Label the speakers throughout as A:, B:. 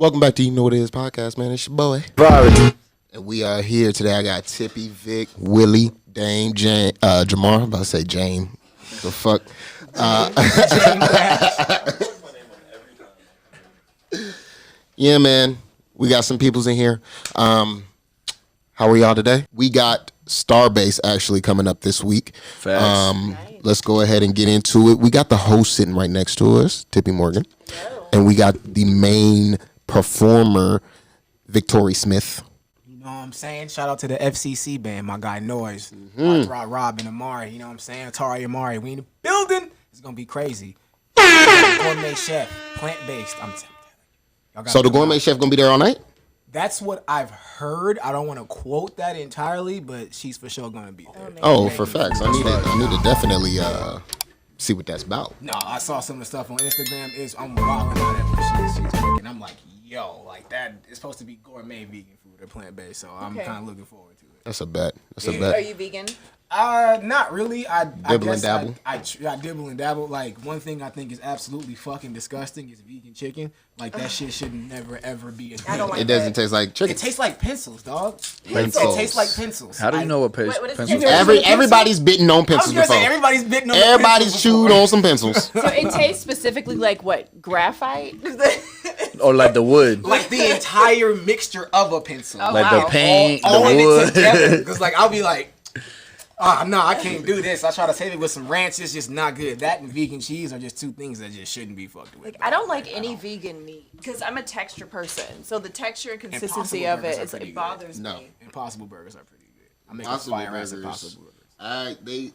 A: Welcome back to You Know What It Is podcast, man. It's your boy,
B: Javari.
A: And we are here today. I got Tippy, Vic, Willie, Dame, Jamar. I'm about to say Jane. The fuck? Yeah, man. We got some peoples in here. How are y'all today? We got StarBase actually coming up this week.
B: Facts.
A: Let's go ahead and get into it. We got the host sitting right next to us, Tippy Morgan. And we got the main performer, Victoria Smith.
C: You know what I'm saying? Shout out to the FCC band, my guy Noise. Rob and Amari, you know what I'm saying? Tari Amari, we in the building. It's going to be crazy. Gourmet chef, plant-based.
A: So the gourmet chef going to be there all night?
C: That's what I've heard. I don't want to quote that entirely, but she's for sure going to be there.
A: Oh, for facts. I need to definitely see what that's about.
C: No, I saw some of the stuff on Instagram. I'm wilding out at what she's cooking. I'm like, yo, like that. It's supposed to be gourmet vegan food or plant-based, so I'm kind of looking forward to it.
A: That's a bet.
D: Are you vegan?
C: Not really. I
A: Dibble and dabble?
C: I dibble and dabble. Like, one thing I think is absolutely fucking disgusting is vegan chicken. Like, that shit should never, ever be a thing.
D: I don't like
A: It doesn't taste like chicken.
C: It tastes like pencils, dog.
A: Pencils.
C: It tastes like pencils.
B: How do you know what
D: what is
B: pencils?
D: it?
A: Everybody's bitten on
C: I was
A: pencils
C: gonna
A: before.
C: say everybody's bitten on
A: Everybody's
C: pencils
A: chewed
C: before.
A: on some pencils.
D: So it tastes specifically like what? Graphite?
B: Or like the wood,
C: Like the entire mixture of a pencil.
D: Oh,
B: like
D: wow.
B: the paint,
C: all
B: the
C: in it
B: wood.
C: together. Because like I'll be like, no, I can't do this. I try to save it with some ranch. It's just not good. That and vegan cheese are just two things that just shouldn't be fucked with.
D: I don't like any vegan meat because I'm a texture person. So the texture and consistency
C: Impossible
D: of
C: burgers
D: it,
C: are
D: it
C: pretty
D: bothers
A: No.
D: me.
C: Impossible burgers are pretty good. I make
A: Impossible
C: fire ass
A: burgers.
C: impossible burgers.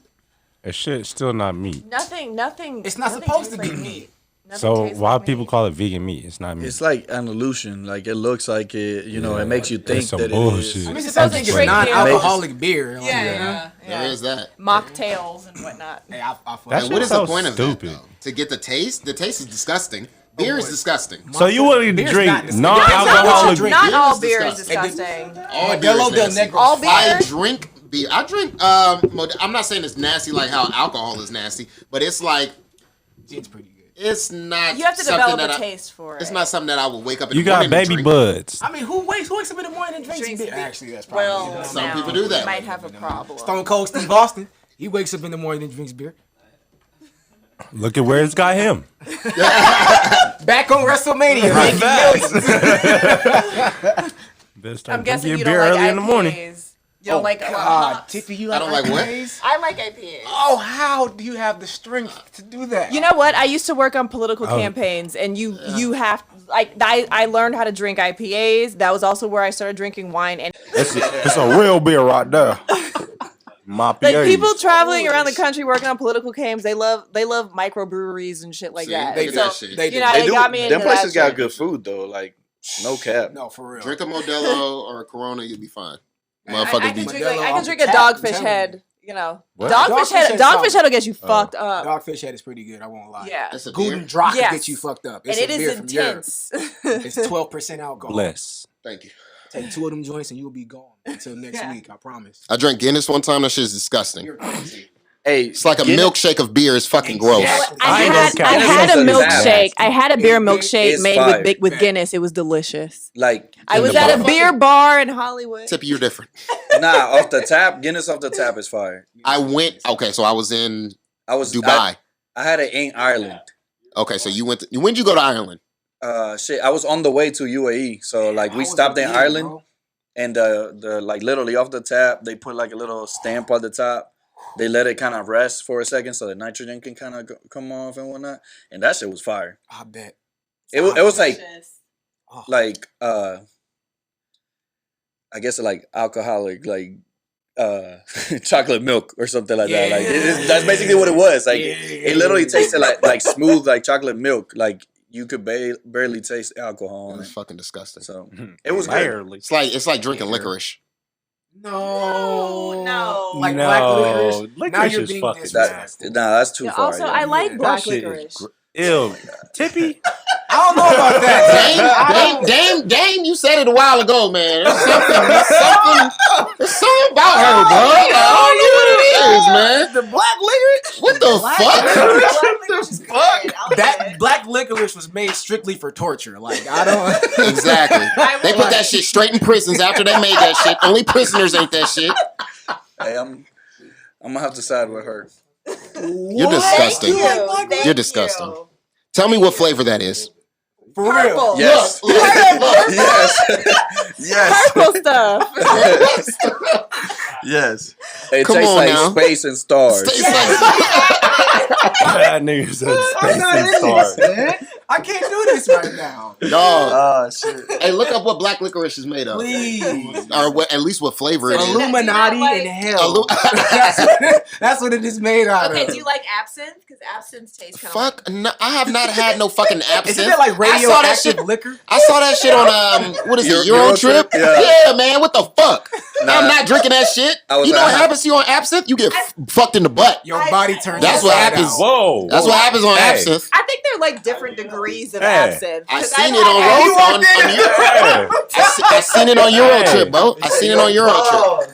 E: That shit still not meat.
D: Nothing.
C: It's not
D: nothing
C: supposed to
D: tastes
C: be
D: like
C: meat.
D: Nothing
E: So
D: tastes
E: why
D: like
E: people
D: meat.
E: call it vegan meat? It's not meat.
B: It's like an illusion. Like it looks like it. You know,
E: Yeah,
B: it makes you
E: it's
B: think
E: some
B: that
E: bullshit.
B: it is.
C: I mean, it's
D: It's
C: supposed to
D: supposed
C: be
D: to trick you.
C: non-alcoholic beer. Like,
D: Yeah.
A: There is that.
D: Mocktails and whatnot.
C: Hey, I
E: That
A: And
E: shit
A: what is
E: so
A: the point of
E: stupid.
A: that, though? To get the taste? The taste is disgusting. Beer is disgusting.
E: So you want to
C: Beer's
E: drink
C: not disgusting.
E: non-alcoholic?
C: Drink.
D: Not
A: Beer
D: all
A: is
D: beer is
A: disgusting.
D: disgusting.
A: All beer
C: Modelo
A: is
C: del
A: nasty.
C: Negro.
D: All beer?
A: I drink beer. I drink. I'm not saying it's nasty like how alcohol is nasty, but it's like
C: It's pretty good.
A: it's not.
D: You have to
A: something
D: develop
A: that
D: a taste for it.
A: It's not something that I would wake up in
E: You
A: the
E: got
A: morning and
E: baby
A: drink.
E: buds.
C: I mean, who wakes up in the morning and drinks beer?
D: beer.
C: Actually, that's probably
D: Well,
A: Some
D: now,
A: people do that.
D: You might have a problem.
C: Stone Cold Steve Austin. He wakes up in the morning and drinks beer.
E: Look at where it's got him.
C: Back on WrestleMania.
E: Right.
C: making millions.
E: Better start
D: I'm guessing
E: drinking
D: you
E: beer
D: don't like
E: early in the morning.
D: IPAs. You don't like
C: God, Tiffy, you
A: I
C: like
A: don't like what?
C: IPAs?
D: I like IPAs.
C: Oh, how do you have the strength to do that?
D: You know what? I used to work on political campaigns, and you have like I learned how to drink IPAs. That was also where I started drinking wine. And
E: It's a real beer right there. My
D: like
E: PAs.
D: people traveling around the country working on political campaigns, they love microbreweries and shit like
A: See,
D: that.
A: they do
D: So,
A: that shit.
C: They do.
D: you know,
B: They
D: it
B: do.
D: got me into
B: Them places
D: that
B: got
D: shit.
B: good food though. Like no cap.
C: No, for real.
A: Drink a Modelo or a Corona, you'll be fine.
D: I
A: Motherfuckers
D: can
A: be.
D: drink
C: Modelo
D: I can
C: off
D: drink
C: the
D: a
C: tap,
D: dogfish
C: I'm telling
D: head. You know,
E: What?
D: dogfish head. Dogfish head will get you fucked up.
C: Dogfish head is pretty good. I won't lie.
D: Yeah,
A: That's a beer.
C: Guten Drache
D: Yes.
C: gets you fucked up.
D: and
C: It's
D: it
C: a beer
D: is
C: from Europe.
D: intense.
C: It's 12% alcohol.
E: Bless.
A: Thank you.
C: Take 2 of them joints and you'll be gone until next
D: Yeah.
C: week. I promise.
A: I drank Guinness one time. That shit is disgusting.
C: You're crazy.
B: Hey,
A: It's like a
B: Guinness-
A: milkshake of beer. It's fucking gross.
C: Exactly.
E: I ain't gonna
D: I
E: count.
D: had a
B: Guinness is
D: milkshake.
B: nasty.
D: I had a beer milkshake
B: It's
D: made
B: fire.
D: with Guinness. It was delicious.
B: Like
D: I
B: in
D: was
B: the
D: at a
B: bar.
D: beer bar in Hollywood.
A: Tippy, you're different.
B: Nah, off the tap. Guinness off the tap is fire.
A: I went. Okay, so I was in
B: I was
A: Dubai.
B: I had it in Ireland.
A: Okay, so you went. When did you go to Ireland?
B: Shit, I was on the way to UAE. So like
C: I
B: we
C: was
B: stopped in
C: there,
B: Ireland.
C: bro.
B: And the like literally off the tap, they put like a little stamp on the top. They let it kind of rest for a second so the nitrogen can kind of come off and whatnot. And that shit was fire.
C: I bet.
B: It was like
D: Delicious.
B: I guess like alcoholic like chocolate milk or something like that. Like that's basically what it was. Like it literally tasted like smooth like chocolate milk. Like you could barely taste alcohol in
A: It's
B: it.
A: fucking disgusting.
B: So it was good.
E: Barely.
A: It's like drinking licorice.
D: No.
C: Like
E: No.
C: black licorice. Now
E: Licorice
C: you're
E: is
C: being
E: fucking
C: disrespectful.
B: That's too
D: Yeah,
B: far.
D: also,
B: yeah.
D: I like
C: That
D: black
E: shit is
D: licorice.
E: Ew. Tippy.
C: I don't know about that.
A: Dame, you said it a while ago, man. There's something about her, bro. Like, I don't know what it is, man.
C: The black licorice.
A: What the fuck?
D: Black licorice is good. I'll
C: That
D: get it.
C: black licorice licorice was made strictly for torture. Like, I don't.
A: Exactly. They put that shit straight in prisons after they made that shit. Only prisoners ain't that shit.
B: Hey, I'm gonna have to side with her.
A: You're disgusting.
D: Thank
A: You're disgusting.
D: you.
A: Tell me what flavor that is.
C: For real.
D: Purple.
B: Yes.
A: Look.
B: Yes. Yes.
D: Purple stuff.
B: Yes. It
A: Come
B: tastes
A: on
B: like
A: now.
B: space and stars.
A: It's like,
E: That nigga said space and stars.
C: Man. I can't do this right now.
A: dog.
B: Oh shit.
A: Hey, look up what black licorice is made of.
C: Please.
A: Or what, at least what flavor it is.
C: Illuminati
D: like-
C: in hell. That's what it is made out
D: Okay,
C: of.
D: do you like absinthe? Because absinthe tastes kind of
A: Fuck, no, I have not had no fucking absinthe.
C: Isn't it like
A: I saw that shit.
C: radioactive liquor?
A: I saw that shit on what is it, Euro Trip?
B: Yeah.
A: Yeah, man, what the fuck?
B: Nah.
A: I'm not drinking that shit. You know what happens to you on absinthe? You get fucked in the butt.
C: Your body turns.
A: That's what
C: inside
A: happens.
C: out.
E: Whoa.
A: That's what happens on
E: Hey.
A: absinthe.
D: I think they're like different degrees of
E: Hey.
D: absinthe.
A: I
D: 'Cause
A: seen
D: I've
A: it on
D: had
A: Euro
D: absinthe-
A: on Euro.
E: Hey.
A: I seen it on Euro
E: Hey.
A: Trip, bro. I seen it on Euro Trip.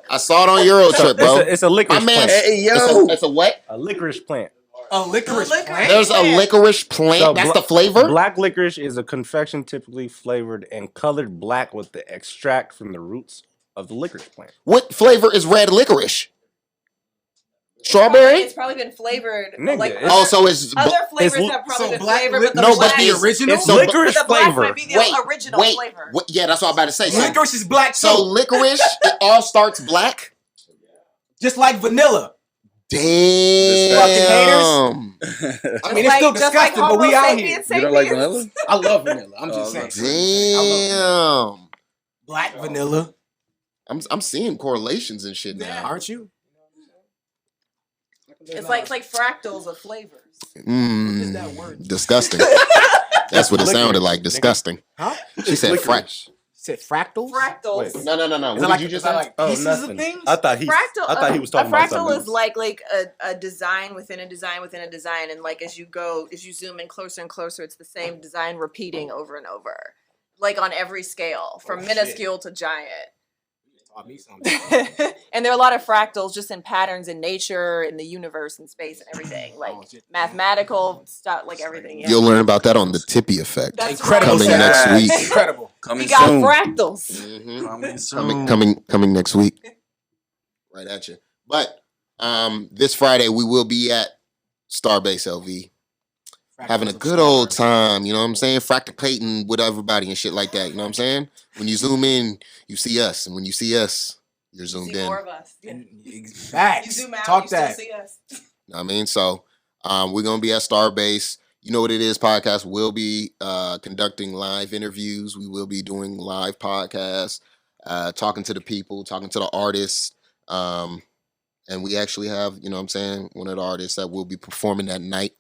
A: I saw it on Euro Trip, bro.
E: It's a licorice
A: My man,
E: plant.
B: Hey, yo.
A: it's a what?
E: A licorice plant.
C: A licorice
D: licorice.
C: plant?
A: There's a licorice plant.
E: So
A: That's
E: bla-
A: the flavor.
E: Black licorice is a confection typically flavored and colored black with the extract from the roots of the licorice plant.
A: What flavor is red licorice? Strawberry?
D: It's probably been flavored.
E: Nigga,
D: like
E: it's-
A: Oh, so it's
D: other flavors
E: it's-
D: have probably
C: so
D: been
C: black
D: flavored,
C: lic-
D: but the
A: No,
D: black
A: but
C: the
A: the
C: original?
E: It's
A: So-
E: licorice
D: the black
E: flavor.
D: might be the original flavor.
A: Wait, yeah, that's what I'm about to say. So,
C: Licorice is black too.
A: so licorice, it all starts black.
C: Just like vanilla.
A: Damn.
C: I mean, it's still
D: just like
C: disgusting, but we
D: Homo
C: out here.
D: sapiens
B: You don't like
D: sapiens.
B: vanilla?
C: I love vanilla. I'm just
B: Oh,
C: saying.
A: Damn.
C: Black vanilla.
A: I'm seeing correlations and shit now.
C: Aren't you?
D: It's like fractals of flavors.
C: Is that word?
A: Disgusting. That's what it sounded like. Disgusting.
C: Huh?
A: She said fresh.
C: Said fractals?
D: Fractals.
E: Wait.
A: No.
C: Is
A: What
C: that
A: did
C: like,
A: you just
C: is that
A: say?
C: like
E: Oh,
C: pieces
E: nothing.
C: of things?
E: I thought he was talking
D: a
E: about
D: fractal
E: something.
D: is like a design within a design within a design, and like as you zoom in closer and closer, it's the same design repeating over and over, like on every scale, from minuscule to giant.
C: Taught me something.
D: And there are a lot of fractals just in patterns in nature, in the universe, and space, and everything, like mathematical stuff, like everything. Yeah.
A: You'll learn about that on the Tippy effect.
D: That's
C: Incredible.
A: Coming
D: right.
A: next week.
C: Incredible.
B: Coming
D: We got
B: soon.
D: fractals.
B: Coming soon.
A: Coming next week. Right at you. But this Friday we will be at StarBase LV. Having a good old time, you know what I'm saying? Fracticating with everybody and shit like that, you know what I'm saying? When you zoom in, you see us. And when you see us, you're zoomed
D: See
A: in.
D: more of us.
C: Facts.
D: You zoom out,
C: Talk
D: you
C: that.
D: still see us.
A: You know what I mean? So we're going to be at StarBase. You know what it is, podcast. We'll be conducting live interviews. We will be doing live podcasts, talking to the people, talking to the artists. And we actually have, you know what I'm saying, one of the artists that will be performing that night,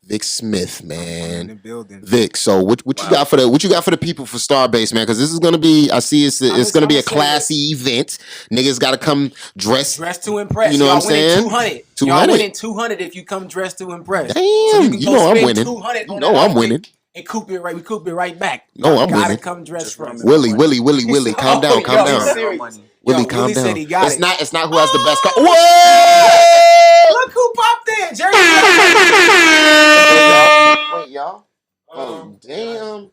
A: Vic Smith,
C: In the
A: man.
C: building.
A: Vic, so what you got for the people for StarBase, man? Because this is gonna be, I see it's gonna be a classy event. Niggas gotta come dressed.
C: Dressed to impress.
A: You know
C: Y'all
A: what I'm saying?
C: 200.
A: 200.
C: Y'all winning 200 if you come dressed to impress.
A: Damn,
C: can
A: you
C: go
A: know I'm
C: spend
A: winning.
C: 200
A: You
C: on
A: know
C: that
A: I'm
C: outfit
A: winning.
C: And we coop it right back.
A: No, I'm
C: Gotta
A: winning.
C: come dressed for us.
A: Willie, calm down, calm
C: Yo,
A: down.
C: serious.
A: Willie,
C: Yo,
A: calm
C: Willie
A: down.
C: said he got
A: It's
C: it.
A: not who has the best car. Whoa!
C: Look who popped in. Jerry.
A: Wait, y'all. Oh, damn.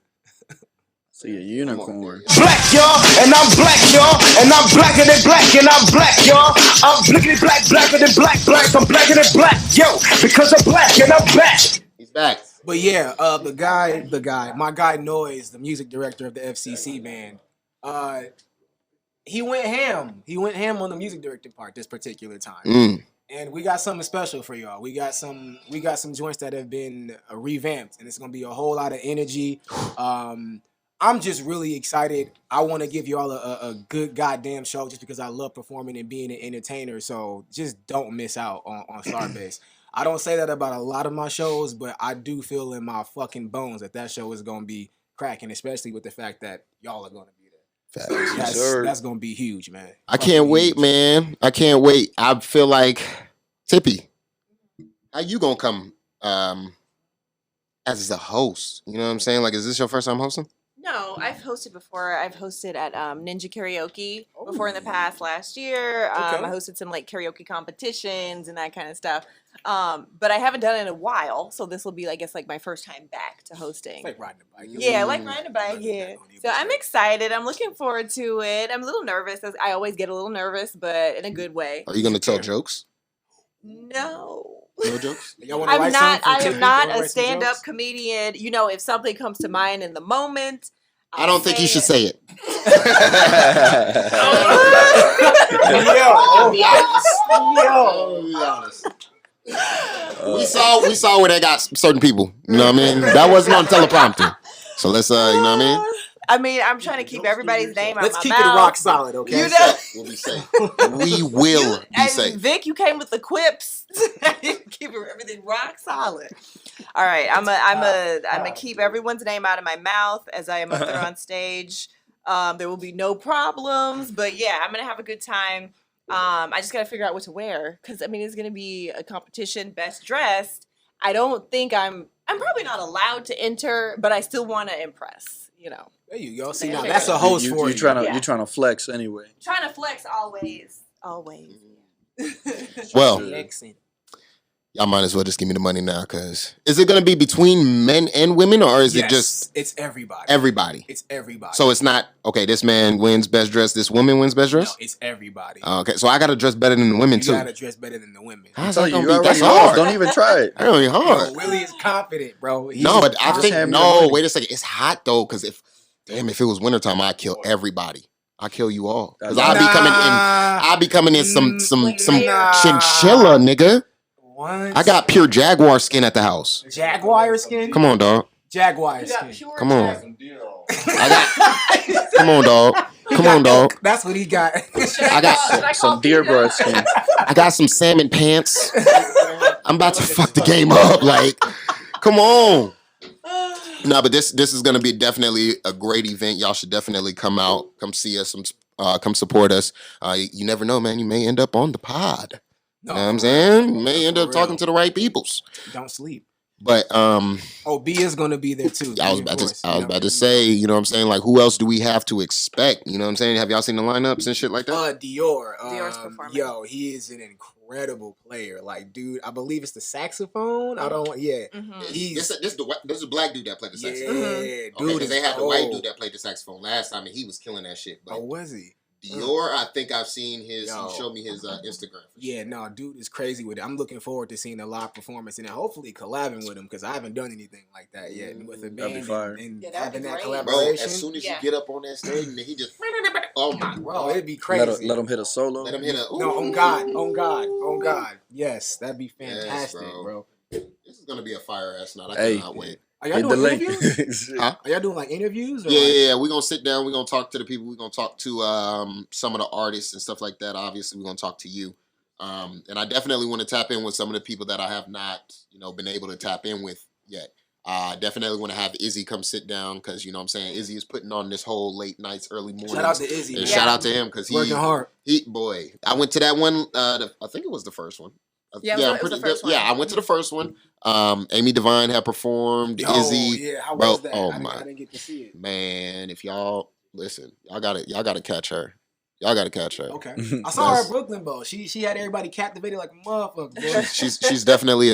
B: See a unicorn.
E: Black, y'all, and I'm black, y'all, and I'm blacker than black, and I'm black, y'all. I'm blickety black, blacker than black, I'm blacker than black, yo, because I'm black and I'm back.
A: He's back.
C: But yeah, the guy, my guy Noise, the music director of the FCC band, he went ham. He went ham on the music directing part this particular time. And we got something special for y'all. We got some joints that have been revamped, and it's gonna be a whole lot of energy. I'm just really excited. I want to give y'all a good goddamn show just because I love performing and being an entertainer. So just don't miss out on StarBase. I don't say that about a lot of my shows, but I do feel in my fucking bones that show is gonna be cracking, especially with the fact that y'all are gonna be there. That's gonna be huge, man.
A: I can't wait, man. I can't wait. I feel like Tippy, how you gonna come as the host? You know what I'm saying? Like, is this your first time hosting?
D: No, I've hosted before. I've hosted at Ninja Karaoke before in the past last year. I hosted some like karaoke competitions and that kind of stuff. But I haven't done it in a while, so this will be, I guess, like my first time back to hosting.
C: It's like riding a bike.
D: Yeah, like riding a bike. Yeah. So I'm excited. I'm looking forward to it. I'm a little nervous. I always get a little nervous, but in a good way.
A: Are you gonna tell jokes?
D: No.
A: No jokes?
D: I'm not a stand-up comedian. You know, if something comes to mind in the moment,
A: I don't think you should say it. We saw where that got certain people. You know what I mean? That wasn't on teleprompter. So let's you know what I mean?
D: I mean, I'm trying to keep everybody's name out of my mouth.
C: Let's keep it rock solid, okay?
D: You know?
A: We'll be safe. We will be safe.
D: Vic, you came with the quips. Keep everything rock solid. All right, I'm a keep everyone's name out of my mouth as I am up there on stage. There will be no problems, but yeah, I'm gonna have a good time. I just gotta figure out what to wear because I mean it's gonna be a competition, best dressed. I don't think I'm probably not allowed to enter, but I still want to impress. You know.
C: There you go. See, now that's a host for you.
B: You're trying to flex anyway.
D: Trying to flex always.
A: Well, y'all might as well just give me the money now, cause is it gonna be between men and women, or is it just?
C: It's everybody.
A: Everybody.
C: It's everybody.
A: So it's not okay. This man wins best dress. This woman wins best dress.
C: No, it's everybody.
A: Okay, so I gotta dress better than the women
C: You
A: too.
C: gotta dress better than the women.
A: How's that gonna be?
B: That's
A: That's hard.
B: Don't even try it.
A: That's really hard.
C: Yo, Willie is confident, bro.
A: No, but I think
B: have
A: no.
B: money.
A: Wait a second. It's hot though, cause if it was wintertime, I'd kill everybody. I kill you all, cause I'll be coming in some chinchilla, nigga. I got pure jaguar skin at the house.
C: Jaguar skin.
A: Come on, dog.
C: Jaguar skin.
A: Come on. Come on, dog. Come on, dog.
C: That's what he got.
A: I got
B: some deer blood skin.
A: I got some salmon pants. I'm about to fuck the game up. Like, come on. No, but this is gonna be definitely a great event. Y'all should definitely come out, come see us, come support us. You never know, man. You may end up on the pod. You know what I'm saying? You may end up talking to the right peoples.
C: Don't sleep.
A: But
C: B is gonna be there too.
A: I was about to say, you know what I'm saying? Like, who else do we have to expect? You know what I'm saying? Have y'all seen the lineups and shit like that?
C: Dior.
D: Dior's performing.
C: Yo, he is an incredible player. Like, dude, I believe it's the saxophone. I don't. Yeah,
A: This is a black dude that played the saxophone.
C: Yeah,
A: Okay,
C: dude.
A: because they had the white dude that played the saxophone last time, and he was killing that shit. But
C: was he?
A: Dior, I think I've seen his. He showed me his Instagram.
C: Yeah, no, dude is crazy with it. I'm looking forward to seeing a live performance and then hopefully collabing with him because I haven't done anything like that yet with a band and having that collaboration.
A: Bro, as soon as you get up on that stage and he just, oh my,
C: bro, it'd be crazy.
B: Let him hit a solo.
A: Let him hit a.
C: No, on God. Yes, that'd be fantastic, bro.
A: This is gonna be a fire ass night. I cannot wait.
C: Are y'all doing interviews? Are y'all doing like interviews? Or
A: yeah. We're gonna sit down. We're gonna talk to the people. We're gonna talk to some of the artists and stuff like that. Obviously, we're gonna talk to you. And I definitely want to tap in with some of the people that I have not, been able to tap in with yet. I definitely want to have Izzy come sit down because, you know what I'm saying, Izzy is putting on this whole late nights, early mornings.
C: Shout out to Izzy.
A: And shout out to him because
C: working hard.
A: I went to that one. I think it was the first one.
D: Yeah, it was the first one.
A: Yeah, I went to the first one. Amy Devine had performed. Izzy,
C: yeah, how was that?
A: Oh
C: I didn't get to see it.
A: Man, if y'all listen, y'all gotta catch her. Y'all gotta catch her.
C: Okay, I saw her at Brooklyn Bowl. She had everybody captivated like a motherfucker. Boy.
A: She's definitely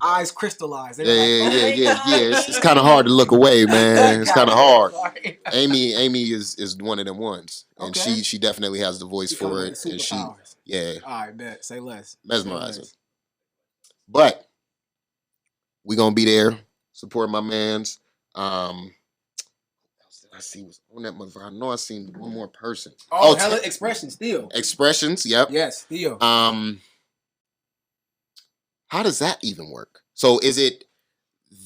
C: eyes crystallized.
A: Yeah. It's kind of hard to look away, man. It's kind of hard. Amy is one of them ones, and she definitely has the voice for it, and she
C: All right, bet. Say less.
A: Mesmerizing. But we gonna be there, support my man's. I see was on that motherfucker. I know I seen one more person.
C: Hella Expressions, Theo.
A: Expressions, yep.
C: Yes, Theo.
A: How does that even work? So is it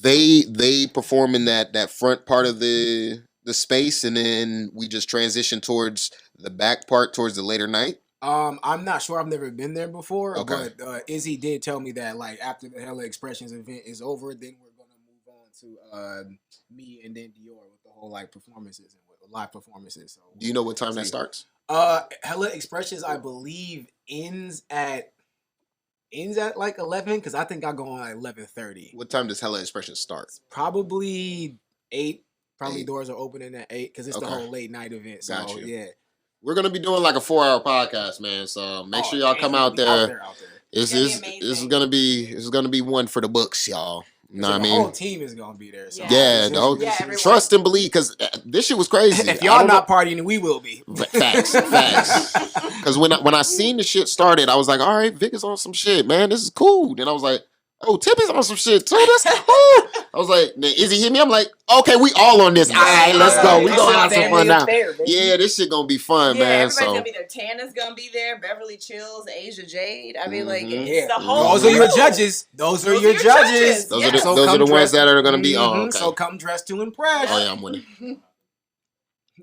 A: they perform in that front part of the space and then we just transition towards the back part towards the later night?
C: I'm not sure. I've never been there before.
A: Okay.
C: But Izzy did tell me that like after the Hella Expressions event is over, then we're gonna move on to me and then Dior with the whole like performances and with live performances. So
A: do you know what time that starts?
C: Hella Expressions, I believe, ends at like 11 because I think I go on at 11:30.
A: What time does Hella Expressions start?
C: Probably 8. Probably
A: 8.
C: doors are opening at 8 because it's the
A: Okay.
C: whole late night event. So
A: Gotcha.
C: yeah.
A: We're gonna be doing like a 4-hour podcast, man. So make sure y'all come out there.
C: Out there.
A: This
D: It's
A: is
D: gonna be
A: this is gonna be one for the books, y'all. You know
C: So
A: what I
C: the
A: mean?
C: whole team is gonna be there. So
A: Yeah,
D: everyone.
A: trust and believe, because this shit was crazy.
C: If y'all not partying, we will be.
A: Facts. Because when I seen the shit started, I was like, all right, Vic is on some shit, man. This is cool. Then I was like, oh, Tippy's on some shit too. This cool. I was like, then Izzy hit me. I'm like, okay, we all on this. All right, let's go. We gonna have some fun now. Yeah, this shit gonna be fun, man.
D: Everybody's gonna be there. Tana's gonna be there. Beverly Chills, Asia Jade. I mean, like, it's the whole.
C: Those are your judges. Those are your judges.
A: Those are the ones that are gonna be on. Okay.
C: So come dressed to impress.
A: Oh yeah, I'm winning.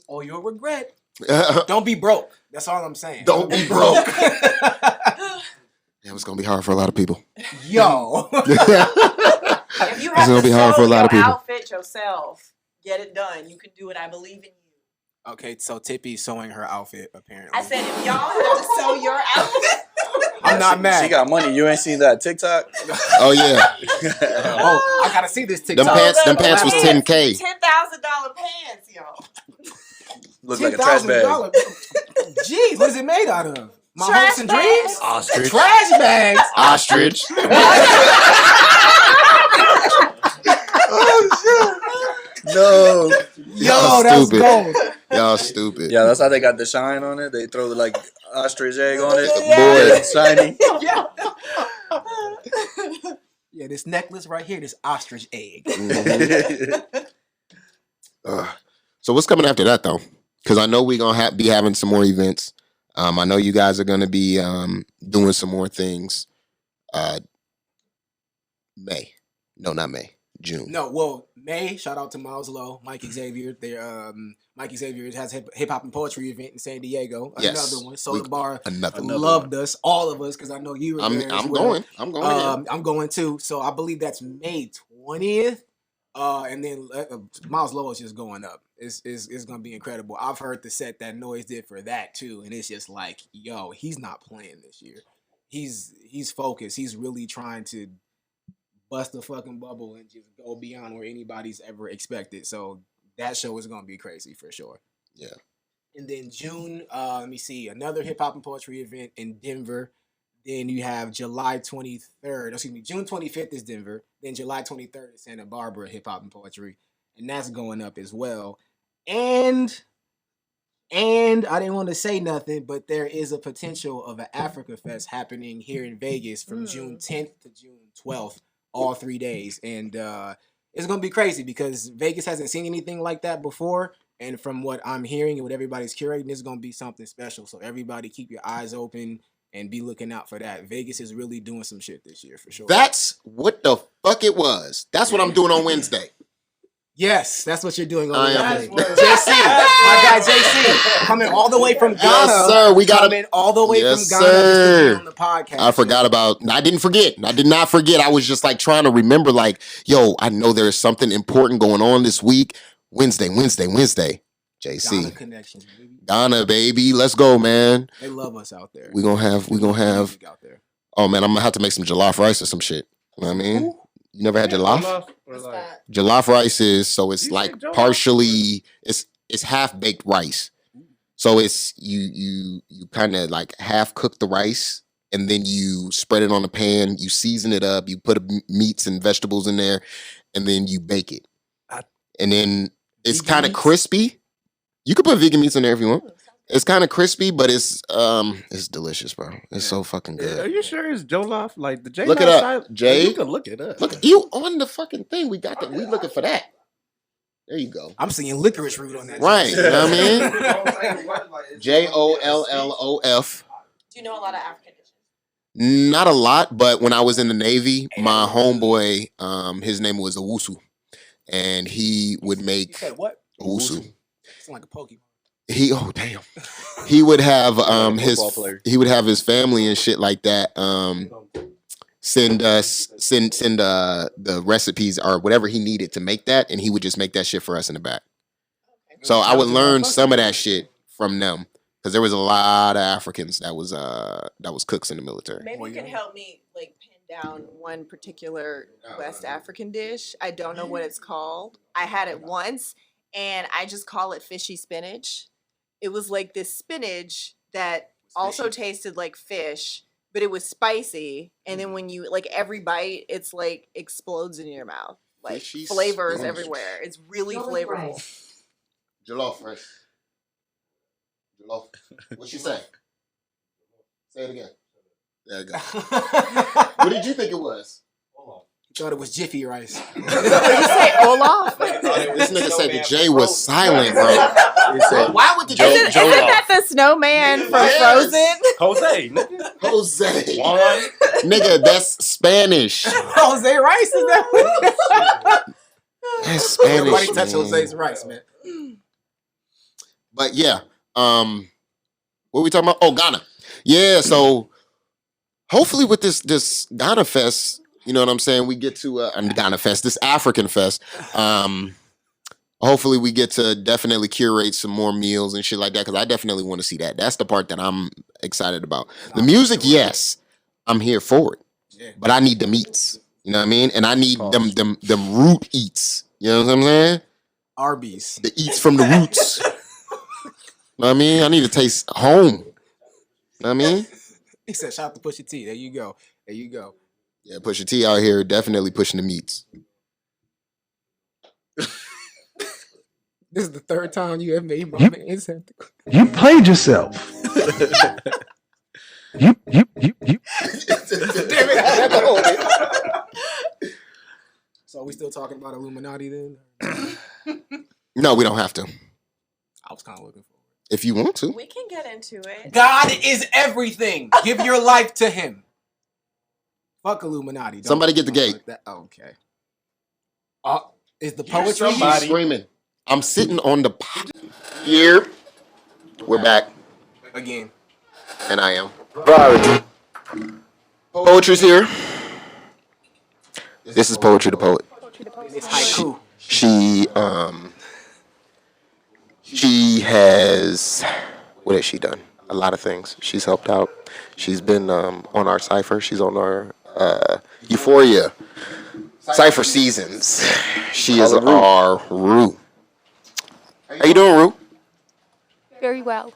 C: Or you'll regret. Don't be broke. That's all I'm saying.
A: Don't be broke. Yeah, it's gonna be hard for a lot of people.
C: Yo.
D: If you have
A: gonna
D: to
A: be hard for a lot of people.
D: outfit yourself, get it done. You can do it. I believe in you.
C: Okay, so Tippy's sewing her outfit, apparently.
D: I said, if y'all have to sew your outfit.
C: I'm not mad.
B: She got money. You ain't seen that TikTok?
A: Oh yeah.
C: Oh, I gotta see this TikTok.
A: Them pants was $10K.
D: $10,000 pants, y'all.
B: Look like a trash bag.
C: Jeez, what is it made out of? My
D: Trash
C: hopes and
D: bags.
C: dreams?
B: Ostrich.
C: Trash bags.
A: Ostrich.
B: No.
C: Yo, that's
A: stupid.
C: gold.
A: Y'all stupid.
B: Yeah, that's how they got the shine on it. They throw the like ostrich egg on it.
A: Boy.
B: It's shiny.
C: Yeah, this necklace right here, this ostrich egg.
A: So what's coming after that though? Because I know we're gonna be having some more events. I know you guys are gonna be doing some more things. May. No, not May. June.
C: No, well, May, shout out to Miles Low, Mike Xavier. Mike Xavier has a hip hop and poetry event in San Diego.
A: Yes.
C: Another one. Soda Bar
A: Another
C: loved us, all of us, because I know you were there.
A: I'm going. I'm going. Again.
C: I'm going too. So I believe that's May 20th. And then Miles Low is just going up. It's gonna be incredible. I've heard the set that Noise did for that too, and it's just like, yo, he's not playing this year. He's focused. He's really trying to bust the fucking bubble and just go beyond where anybody's ever expected. So that show is gonna be crazy for sure.
A: Yeah.
C: And then June, let me see, another hip hop and poetry event in Denver. Then you have July 23rd. Excuse me, June 25th is Denver. Then July 23rd is Santa Barbara hip hop and poetry, and that's going up as well. And I didn't want to say nothing, but there is a potential of an Africa Fest happening here in Vegas from June 10th to June 12th. All 3 days, and it's gonna be crazy because Vegas hasn't seen anything like that before. And from what I'm hearing and what everybody's curating, this is gonna be something special. So everybody, keep your eyes open and be looking out for that. Vegas is really doing some shit this year for sure.
A: That's what the fuck it was. That's what I'm doing on Wednesday.
C: Yes, that's what you're doing on
A: I am.
C: Wednesday. JC, my guy JC, coming all the way from Ghana.
A: Yes, sir. We got
C: coming all the way
A: Yes,
C: from Ghana just to be
A: sir.
C: on the podcast.
A: I forgot about. I didn't forget. I did not forget. I was just like trying to remember. Like, yo, I know there's something important going on this week. Wednesday. JC,
C: Ghana connections, baby.
A: Ghana, baby. Let's go, man.
C: They love us out there.
A: We gonna have.
C: out there.
A: Oh man, I'm gonna have to make some jollof rice or some shit. You know what I mean? You never had jollof?
D: What's that?
A: Jollof rice is so it's like partially it's half baked rice. So it's you kind of like half cook the rice and then you spread it on the pan, you season it up, you put meats and vegetables in there, and then you bake it. And then it's kind of crispy. You could put vegan meats in there if you want. It's kind of crispy, but it's delicious, bro. It's so fucking good.
F: Are you sure it's Jollof? Like the J.
A: Look it up, Jay.
F: You can look it up.
A: Look, you on the fucking thing. We got that. We looking for that. There you go.
C: I'm seeing licorice root on that.
A: Right. You know what I mean? JOLLOF.
D: Do you know a lot of African dishes?
A: Not a lot, but when I was in the Navy, my homeboy, his name was Owusu. And he would
C: You
A: make
C: said what?
A: Owusu.
C: It's like a Pokemon.
A: He damn. He would have
B: football player.
A: his family and shit like that. Send the recipes or whatever he needed to make that, and he would just make that shit for us in the back. So I would learn some of that shit from them because there was a lot of Africans that was cooks in the military.
D: Maybe you can help me like pin down one particular West African dish. I don't know what it's called. I had it once and I just call it fishy spinach. It was like this spinach that also tasted like fish, but it was spicy. And then when you like every bite, it's like explodes in your mouth. Like
A: Fishy
D: flavors
A: spinach.
D: everywhere. It's really flavorful.
A: Jollof rice. Jollof. What'd she say? Say it again. There you go. What did you think it was?
C: Thought it was Jiffy rice.
D: Did you say Olaf?
A: This nigga said the J was silent, bro. Why would the
D: Isn't that the snowman from Frozen?
B: Jose, nigga.
A: Jose?
B: Juan.
A: Nigga, that's Spanish.
C: Jose Rice is that what?
A: That's Spanish.
C: Nobody touch
A: man.
C: Jose's rice, man.
A: But yeah, what we talking about? Oh, Ghana. Yeah, so hopefully with this Ghana Fest, you know what I'm saying, we get to Ghana Fest, this African Fest. Hopefully we get to definitely curate some more meals and shit like that, because I definitely want to see that. That's the part that I'm excited about. The music, yes, I'm here for it, but I need the meats. You know what I mean? And I need them root eats. You know what I'm saying?
C: Arby's.
A: The eats from the roots. You know what I mean? I need to taste home. You know what I mean?
C: He said, shout out to Pusha T. There you go. There you go.
A: Yeah, Pusha T out here definitely pushing the meats.
C: This is the third time you have made my man's have to.
E: You played yourself. You.
C: Damn it, I had to hold it. So are we still talking about Illuminati then?
A: No, we don't have to.
C: I was kind of looking for it.
A: If you want to.
D: We can get into it.
C: God is everything. Give your life to him. Fuck Illuminati. Don't
A: Somebody get the gate.
C: like that. Okay. Is the poetry?
A: She's screaming. I'm sitting on the pot. Here. We're back.
C: Again.
A: And I am. Javari. Poetry's here. This is Poetry the Poet.
C: It's haiku.
A: She has, what has she done? A lot of things. She's helped out. She's been on our cipher. She's on our Euphoria cipher seasons. She is our Rue. How you doing, Rue?
G: Very well.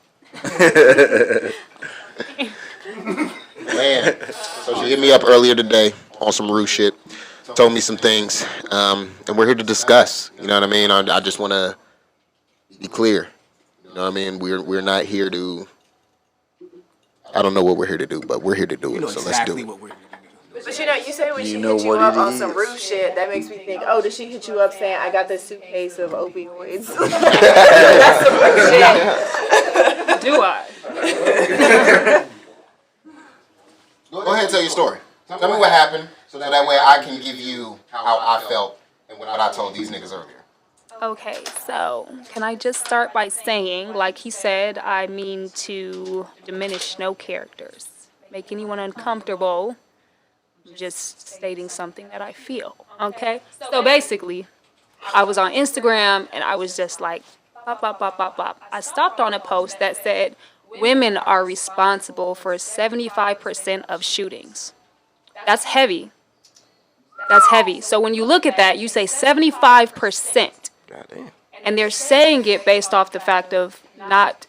A: Man, so she hit me up earlier today on some Rue shit. Told me some things, and we're here to discuss. You know what I mean? I just want to be clear. You know what I mean? We're not here to. I don't know what we're here to do, but we're here to do it.
C: You know
A: So
C: exactly
A: let's do it.
C: what we're here to do.
D: But you know, you say when she
B: know
D: hit you
B: what
D: up
B: it
D: on some
B: is.
D: rude shit, that makes me think, oh, did she hit you up saying, I got this suitcase of opioids? That's some rude shit.
G: Do I?
A: Go ahead and tell your story. Tell me what happened, so that way I can give you how I felt and what I told these niggas earlier.
G: Okay, so can I just start by saying, like he said, I mean to diminish no characters, make anyone uncomfortable, just stating something that I feel, okay? So basically, I was on Instagram and I was just like, bop, bop, bop, bop, bop. I stopped on a post that said, women are responsible for 75% of shootings. That's heavy. That's heavy. So when you look at that, you say 75%.
F: Goddamn.
G: And they're saying it based off the fact of not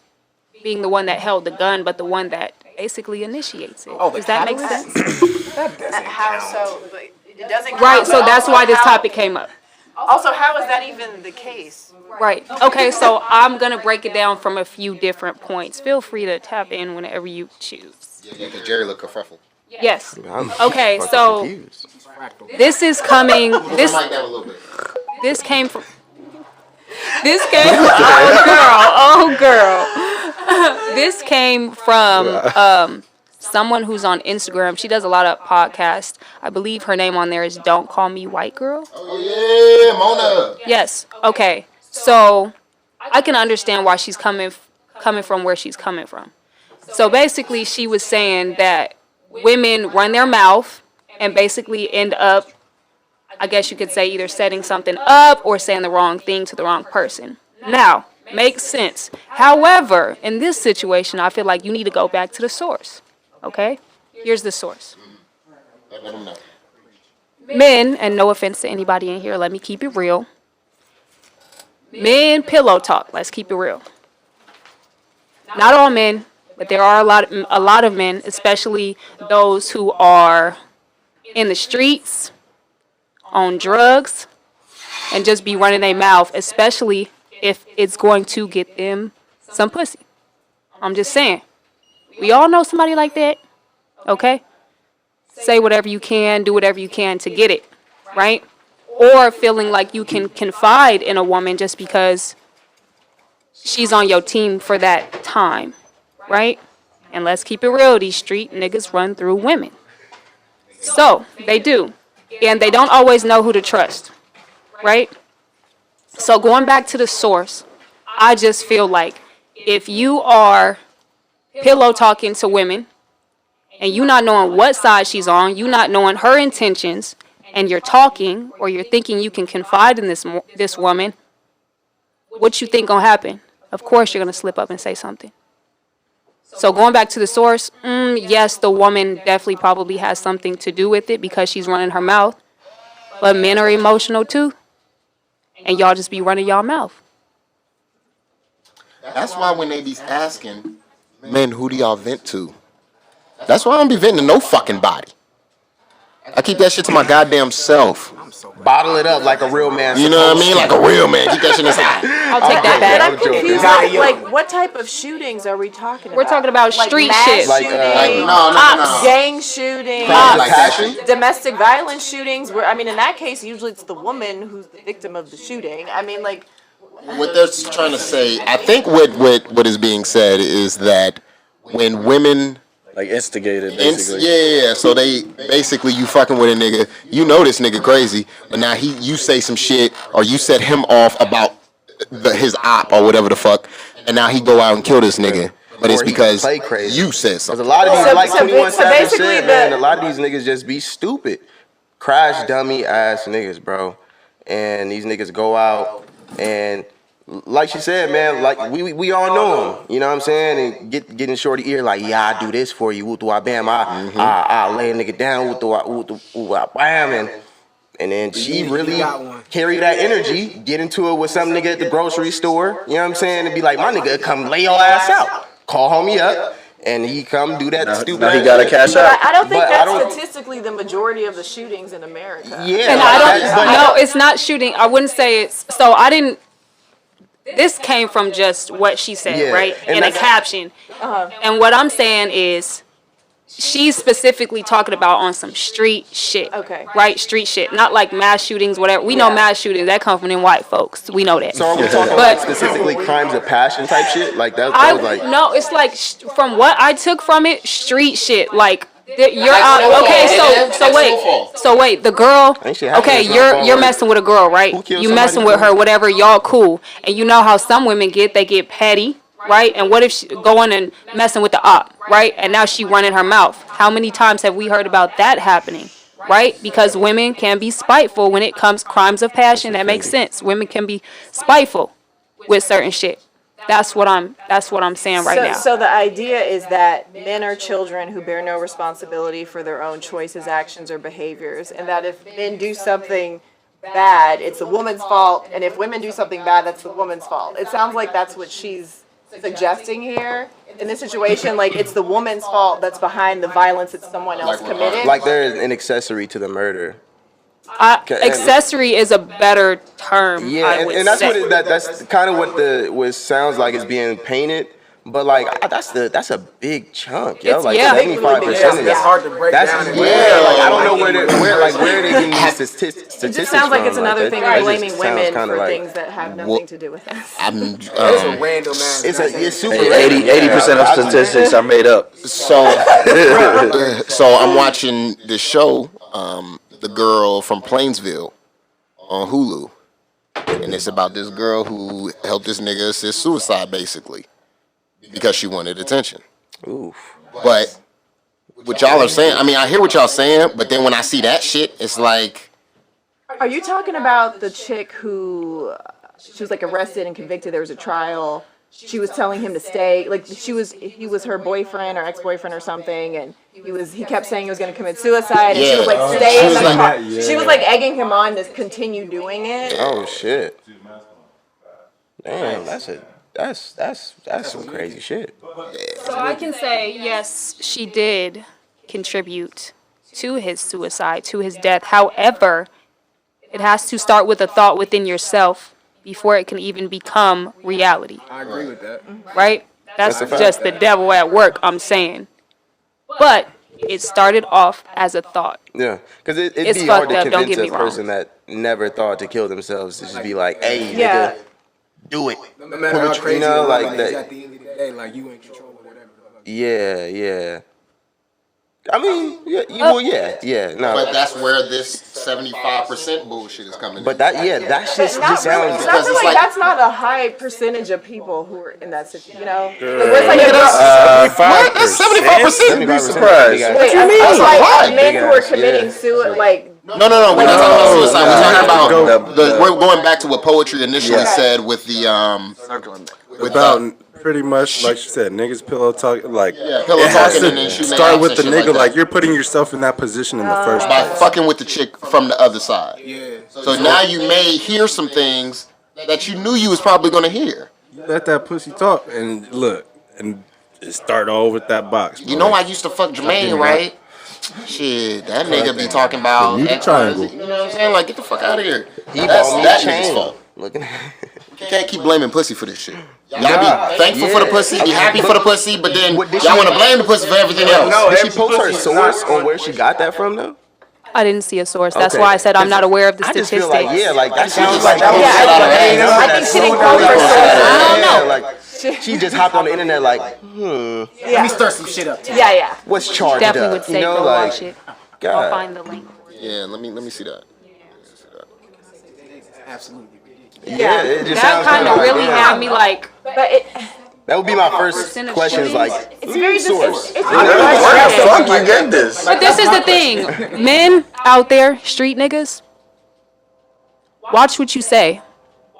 G: being the one that held the gun, but the one that basically initiates it. Does that make sense?
D: How so? But it doesn't count,
G: Right, so
D: but
G: that's
D: also
G: why this
D: how-
G: topic came up.
D: Also, how is that even the case?
G: Right. Okay, so I'm going to break it down from a few different points. Feel free to tap in whenever you choose.
A: Yeah, because Jerry look kerfuffle.
G: Yes.
F: I'm
G: Okay,
F: fucking
G: so
F: confused.
G: this is coming,
A: Put the mic down a little bit.
G: this came from, oh girl. This came from someone who's on Instagram. She does a lot of podcasts. I believe her name on there is Don't Call Me White Girl.
A: Oh yeah, Mona.
G: Yes. Okay. So I can understand why she's coming from where she's coming from. So basically, she was saying that women run their mouth and basically end up, I guess you could say, either setting something up or saying the wrong thing to the wrong person. Now, makes sense. However, in this situation, I feel like you need to go back to the source. Okay? Here's the source.
A: Let them know.
G: Men, and no offense to anybody in here, let me keep it real. Men pillow talk. Let's keep it real. Not all men, but there are a lot of men, especially those who are in the streets, on drugs, and just be running their mouth, especially if it's going to get them some pussy. I'm just saying. We all know somebody like that, okay? Say whatever you can, do whatever you can to get it, right? Or feeling like you can confide in a woman just because she's on your team for that time, right? And let's keep it real, these street niggas run through women. So, they do. And they don't always know who to trust, right? So going back to the source, I just feel like if you are pillow talking to women and you not knowing what side she's on, you not knowing her intentions, and you're talking or you're thinking you can confide in this woman, what you think gonna happen? Of course you're gonna slip up and say something. So going back to the source, yes, the woman definitely probably has something to do with it because she's running her mouth. But men are emotional too, and y'all just be running y'all mouth.
A: That's why when they be asking, men, who do y'all vent to? That's why I don't be venting to no fucking body. I keep that shit to my goddamn self.
F: Bottle it up like a real man.
A: You know what I mean? Like a real man. Keep that shit inside.
G: I'll take that back.
D: I'm confused. Like, what type of shootings are we talking about?
G: We're talking about street
D: mass
G: shit.
F: Like,
D: shooting,
A: no.
D: gang shootings,
F: Like passion?
D: domestic violence shootings. Where, I mean, in that case, usually it's the woman who's the victim of the shooting. I mean, like,
A: What they're trying to say, I think what is being said is that when women
B: Like instigated, basically.
A: yeah. So they basically, you fucking with a nigga, you know this nigga crazy, but now you say some shit or you set him off about his op or whatever the fuck, and now he go out and kill this nigga. But it's
F: Or he
A: because
F: play crazy.
A: you said
F: Because a
A: something.
F: lot of these, like
D: So
F: 21 Savage
D: basically
F: said, man, a lot of these niggas just be stupid. Crash dummy ass niggas, bro. And these niggas go out and, like she said, man, like we all know him. You know what I'm saying? And getting shorty ear like, yeah, I do this for you. Woo, I bam, I lay a nigga down. Woo, bam, and then she really carry that energy, get into it with some nigga at the grocery store. You know what I'm saying? And be like, my nigga, come lay your ass out. Call homie up, and he come do that stupid.
B: Now he got to cash out.
D: I don't think
F: But
D: that's statistically the majority of the shootings in America.
F: Yeah,
G: And no, it's not shooting. I wouldn't say it's. So I didn't. This came from just what she said,
F: Yeah,
G: right?
F: and
G: In a
F: that's-
G: caption. And what I'm saying is, she's specifically talking about on some street shit.
D: Okay.
G: Right? Street shit. Not like mass shootings, whatever. We know mass shootings, that come from them white folks. We know that.
F: So are we talking like specifically crimes of passion type shit? Like that was like.
G: No, it's like from what I took from it, street shit. Like you're out. Okay, so wait. The girl.
F: Ain't shit happening.
G: Okay,
F: It's not
G: you're
F: far
G: messing with a girl, right?
F: Who killed
G: You messing
F: somebody?
G: with her, whatever. Y'all cool, and you know how some women get. They get petty, right? And what if she going and messing with the op, right? And now she running her mouth. How many times have we heard about that happening? Right? Because women can be spiteful when it comes crimes of passion. That makes sense. Women can be spiteful with certain shit. That's what I'm saying right now.
D: So the idea is that men are children who bear no responsibility for their own choices, actions, or behaviors, and that if men do something bad, it's the woman's fault, and if women do something bad, that's the woman's fault. It sounds like that's what she's suggesting here. In this situation, like, it's the woman's fault that's behind the violence that someone else committed.
F: Like they're an accessory to the murder.
G: Accessory is a better term.
F: Yeah,
G: I would
F: and that's
G: say.
F: that's kind of what sounds like is being painted. But like that's a big chunk, yo.
G: It's-
F: Like
G: yeah.
F: 75%.
C: That's hard to break
F: That's
C: down.
F: like I don't know where are they getting these statistics
D: It just sounds like it's
F: from?
D: another
F: Like,
D: thing
F: that
D: of
F: just
D: blaming
F: sounds
D: women
F: kinda
D: for
F: like-
D: things that have nothing to do with us.
C: It's a random ass.
F: It's super
B: 80% of statistics are made up.
A: So I'm watching this show, The Girl from Plainsville on Hulu. And it's about this girl who helped this nigga assist suicide, basically, because she wanted attention.
F: Oof.
A: But what y'all are saying, I mean, I hear what y'all saying, but then when I see that shit, it's like,
D: Are you talking about the chick who she was like arrested and convicted? There was a trial. She was telling him to stay. Like he was her boyfriend or ex-boyfriend or something, and he kept saying he was going to commit suicide, and she was like, stay in the car. She was like egging him on to continue doing it.
F: Oh shit. Damn, that's some crazy shit.
G: So I can say, yes, she did contribute to his suicide, to his death. However, it has to start with a thought within yourself before it can even become reality,
C: I agree with that.
G: right? That's
F: a fact.
G: just the devil at work, I'm saying. But it started off as a thought.
F: Yeah, because it'd
G: It's
F: be hard
G: fucked
F: to
G: up, don't
F: convince
G: get me
F: a
G: wrong.
F: person that never thought to kill themselves to just be like, hey,
D: Yeah.
F: nigga, do it.
C: No matter how
F: Pull it-
C: crazy
F: you know,
C: it
F: like
C: is,
F: that.
C: at the end of the day, like you in control or whatever.
F: Yeah. I mean, yeah. No,
A: But that's where this 75% bullshit is coming
F: but
A: in.
F: that shit
D: Not
F: just
D: really,
F: sounds.
D: 'cause I
A: because
D: feel
A: it's
D: like
A: like-
D: that's not a high percentage of people who are in that situation. You know,
A: That's 75%.
B: You'd be surprised.
D: Wait, I mean,
A: That's a
D: like
A: lot.
D: men who are
F: Big ass,
D: committing
F: yeah.
D: suicide, like
A: No, we're not talking about suicide. We're talking about
B: The-
A: we're going back to what poetry initially
B: Yeah.
A: said with the
H: About pretty much like she said, niggas pillow talk like
A: pillow
H: it has
A: talking and then
H: to
A: shooting
H: start
A: ass
H: with
A: and
H: the
A: shit
H: nigga
A: like
H: like
A: that.
H: you're putting yourself in that position in the first
A: by
H: place.
A: fucking with the chick from the other side.
C: Yeah.
A: So now you may hear some things that you knew you was probably gonna hear.
H: Let that pussy talk and look and start all with that box.
A: You
H: bro.
A: know I used to fuck Jermaine, right? Shit, that nigga be talking
H: The
A: about
H: muted
A: X, Y, Z.
H: triangle.
A: You know what I'm saying? Like, get the fuck out of here.
F: He
A: That's
F: bought me
A: that
F: a
A: nigga's
F: chain.
A: fault.
F: Looking.
A: You can't keep blaming pussy for this shit. Y'all
F: Nah,
A: be thankful for the
F: yeah.
A: pussy, be happy for the pussy, but then
F: What did
A: y'all
F: she-
A: want to blame the pussy for everything else.
B: No,
F: Did she post her source on where she got that from though?
G: I didn't see a source. That's
F: Okay.
G: why I said I'm not aware of the
F: I just
G: statistics.
F: feel like like that
A: She
F: sounds
A: just
F: like
A: like pulled
D: Yeah,
A: shit out of her ass.
D: I think she didn't call her source.
G: I don't know.
F: Like she just hopped on the internet like,
C: Let me stir some shit up too.
D: Yeah.
F: what's charged
G: Definitely
F: up?
G: would say
F: You know,
G: go
F: like,
G: watch it. I'll
F: God.
G: find the link.
A: Yeah, let me see that.
C: Absolutely.
F: Yeah, it just
G: That
F: sounds
G: kind of
F: like,
G: really
F: yeah.
G: had me like,
D: But it,
F: That would be my first
G: Percent of
F: question. Is
G: shootings?
F: like,
D: it's very
F: source.
D: it's
B: Where the fuck you get this?
G: but this is the thing. Men out there, street niggas, watch what you say.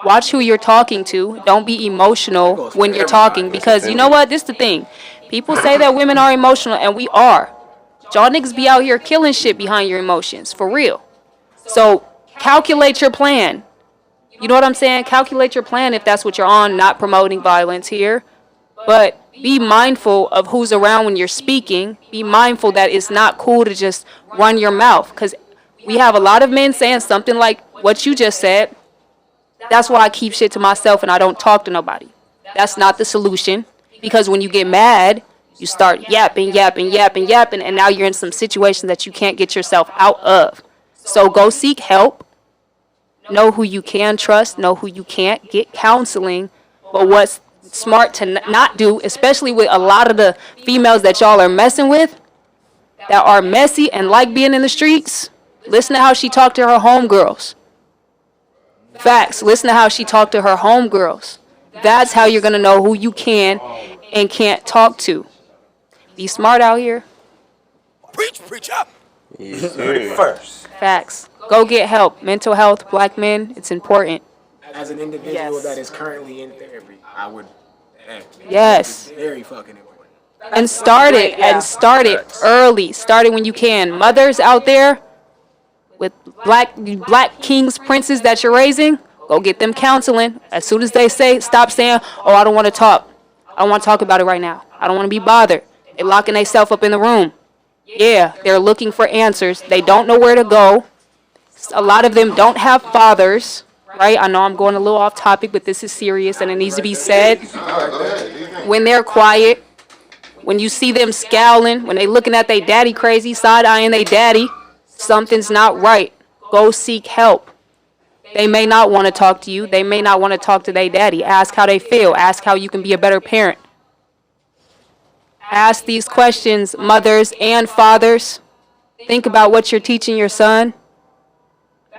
G: Watch who you're talking to. Don't be emotional when you're talking because you know what? This is the thing. People say that women are emotional and we are. Y'all niggas be out here killing shit behind your emotions. For real. So calculate your plan. You know what I'm saying? Calculate your plan if that's what you're on. Not promoting violence here. But be mindful of who's around when you're speaking. Be mindful that it's not cool to just run your mouth. Because we have a lot of men saying something like what you just said. That's why I keep shit to myself and I don't talk to nobody. That's not the solution. Because when you get mad, you start yapping, and now you're in some situation that you can't get yourself out of. So go seek help. Know who you can trust, know who you can't. Get counseling. But what's smart to not do, especially with a lot of the females that y'all are messing with, that are messy and like being in the streets, listen to how she talked to her homegirls. Facts. Listen to how she talked to her homegirls. That's how you're going to know who you can and can't talk to. Be smart out here.
H: First.
G: Facts. Go get help. Mental health, black men, it's important.
C: As an individual
D: Yes.
C: that is currently in therapy, I would.
G: Yes.
C: It's very fucking important.
G: And start it.
D: Yeah.
G: And start it early. Start it when you can. Mothers out there with black kings, princes that you're raising, go get them counseling. As soon as they say, stop saying, oh, I don't want to talk. I don't want to talk about it right now. I don't want to be bothered. They're locking themselves up in the room. Yeah, they're looking for answers. They don't know where to go. A lot of them don't have fathers, right? I know I'm going a little off topic, but this is serious and it needs to be said. When they're quiet, when you see them scowling, when they looking at their daddy crazy, side-eyeing their daddy, something's not right. Go seek help. They may not want to talk to you. They may not want to talk to their daddy. Ask how they feel. Ask how you can be a better parent. Ask these questions, mothers and fathers. Think about what you're teaching your son.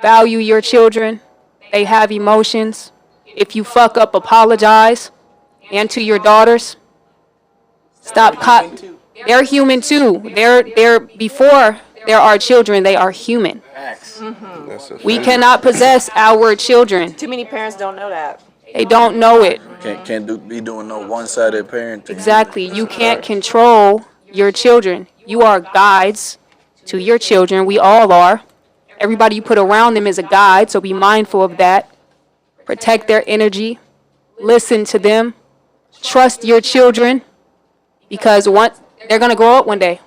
G: Value your children. They have emotions. If you fuck up, apologize. And to your daughters, stop. They're human too. They're before there are children. They are human. We cannot possess our children.
D: Too many parents don't know that.
G: They don't know it.
B: Can't be doing no one-sided parenting.
G: Exactly. You can't control your children. You are guides to your children. We all are. Everybody you put around them is a guide, so be mindful of that. Protect their energy. listen to them, trust your children, because they're going to grow up one day.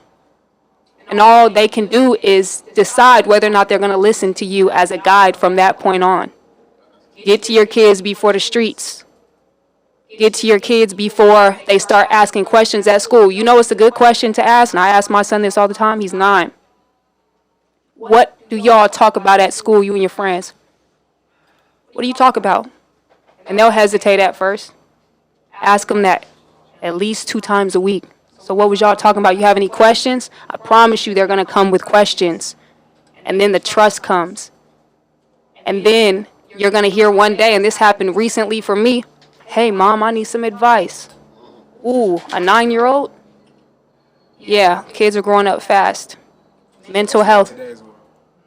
G: And all they can do is decide whether or not they're going to listen to you as a guide from that point on. Get to your kids before the streets. Get to your kids before they start asking questions at school. You know it's a good question to ask, and I ask my son this all the time. He's 9. What do y'all talk about at school, you and your friends? What do you talk about? And they'll hesitate at first. Ask them that at least 2 times a week. So what was y'all talking about? You have any questions? I promise you they're going to come with questions. And then the trust comes. And then you're going to hear one day, and this happened recently for me, hey, Mom, I need some advice. Ooh, a 9-year-old? Yeah, kids are growing up fast. Mental health.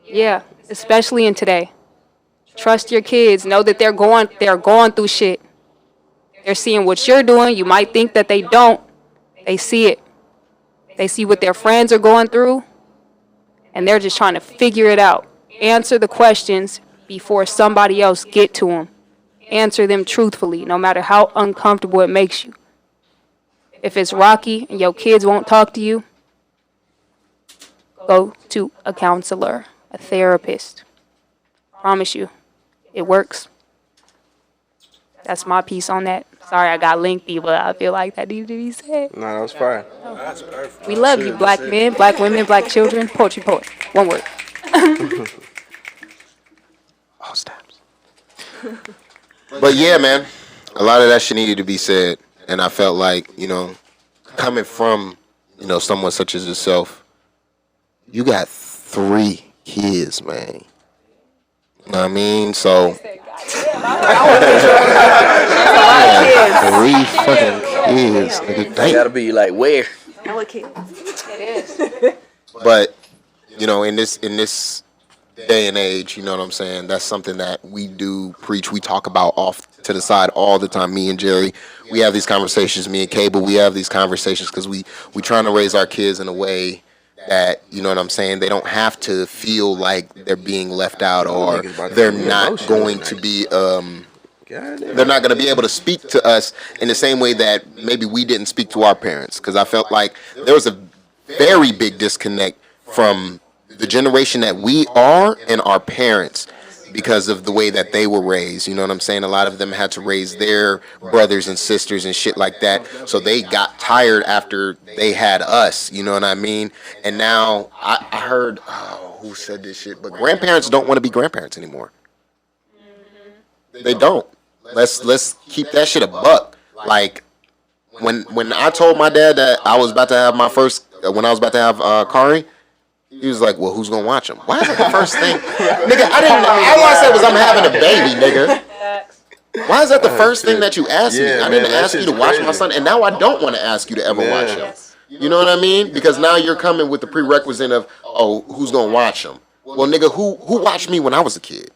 G: Yeah, especially in today. Trust your kids. Know that they're going through shit. They're seeing what you're doing. You might think that they don't. They see it. They see what their friends are going through, and they're just trying to figure it out. Answer the questions before somebody else get to them. Answer them truthfully, no matter how uncomfortable it makes you. If it's rocky and your kids won't talk to you, go to a counselor, a therapist. Promise you, it works. That's my piece on that. Sorry I got lengthy, but I feel like that needed to be said.
F: No, that was fire.
H: That's perfect.
G: We love you, black men, black women, black children. Poetry poet. One word.
A: All stamps. But yeah, man, a lot of that shit needed to be said, and I felt like, coming from, someone such as yourself, you got 3 kids, man. You know what I mean? So, yeah, 3 fucking kids, nigga.
B: You
A: Damn.
B: gotta be like, where?
D: Hella kids.
G: It is.
A: But in this day and age, you know what I'm saying? That's something that we do preach. We talk about off to the side all the time. Me and Jerry, we have these conversations. Me and Cable, we have these conversations because we trying to raise our kids in a way that, you know what I'm saying, they don't have to feel like they're being left out, or they're not going to be they're not going to be able to speak to us in the same way that maybe we didn't speak to our parents. Because I felt like there was a very big disconnect from the generation that we are and our parents because of the way that they were raised. You know what I'm saying? A lot of them had to raise their brothers and sisters and shit like that. So they got tired after they had us. You know what I mean? And now I heard, who said this shit? But grandparents don't want to be grandparents anymore. They don't. Let's keep that shit a buck. Like, when I told my dad that I was about to have my first, when I was about to have Kari, he was like, well, who's gonna watch him? Why is that the first thing? Nigga, all I said was I'm having a baby, nigga. Why is that the first thing that you asked me? I didn't ask you to watch my son, and now I don't want to ask you to ever watch him. You know what I mean? Because now you're coming with the prerequisite of, who's gonna watch him? Well, nigga, who watched me when I was a kid?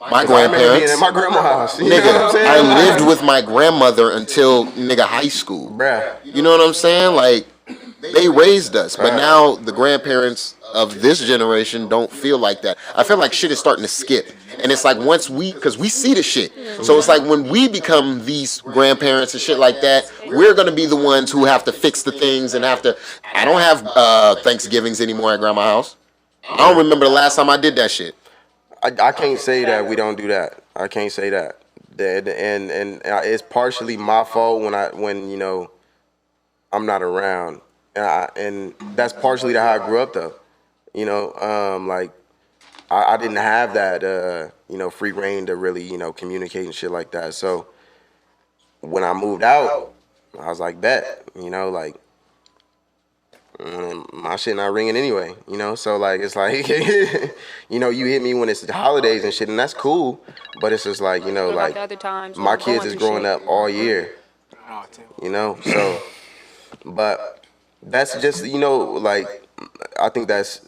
A: My grandparents.
F: At my grandma's house. You
A: Nigga,
F: know what I'm saying?
A: I lived with my grandmother until high school.
F: Bruh.
A: You know what I'm saying? Like, they raised us, but now the grandparents of this generation don't feel like that. I feel like shit is starting to skip. And it's like because we see the shit. So it's like when we become these grandparents and shit like that, we're going to be the ones who have to fix the things and have to. I don't have Thanksgivings anymore at grandma's house. I don't remember the last time I did that shit.
F: I can't say that we don't do that. I can't say that. And it's partially my fault when I'm not around. And that's partially how I grew up though. Like I didn't have that free reign to really, communicate and shit like that. So when I moved out, I was like, bet, my shit not ringing anyway, so like it's like you hit me when it's the holidays and shit, and that's cool, but it's just like like
G: the other times
F: my kids is growing up all year, so but that's just like I think that's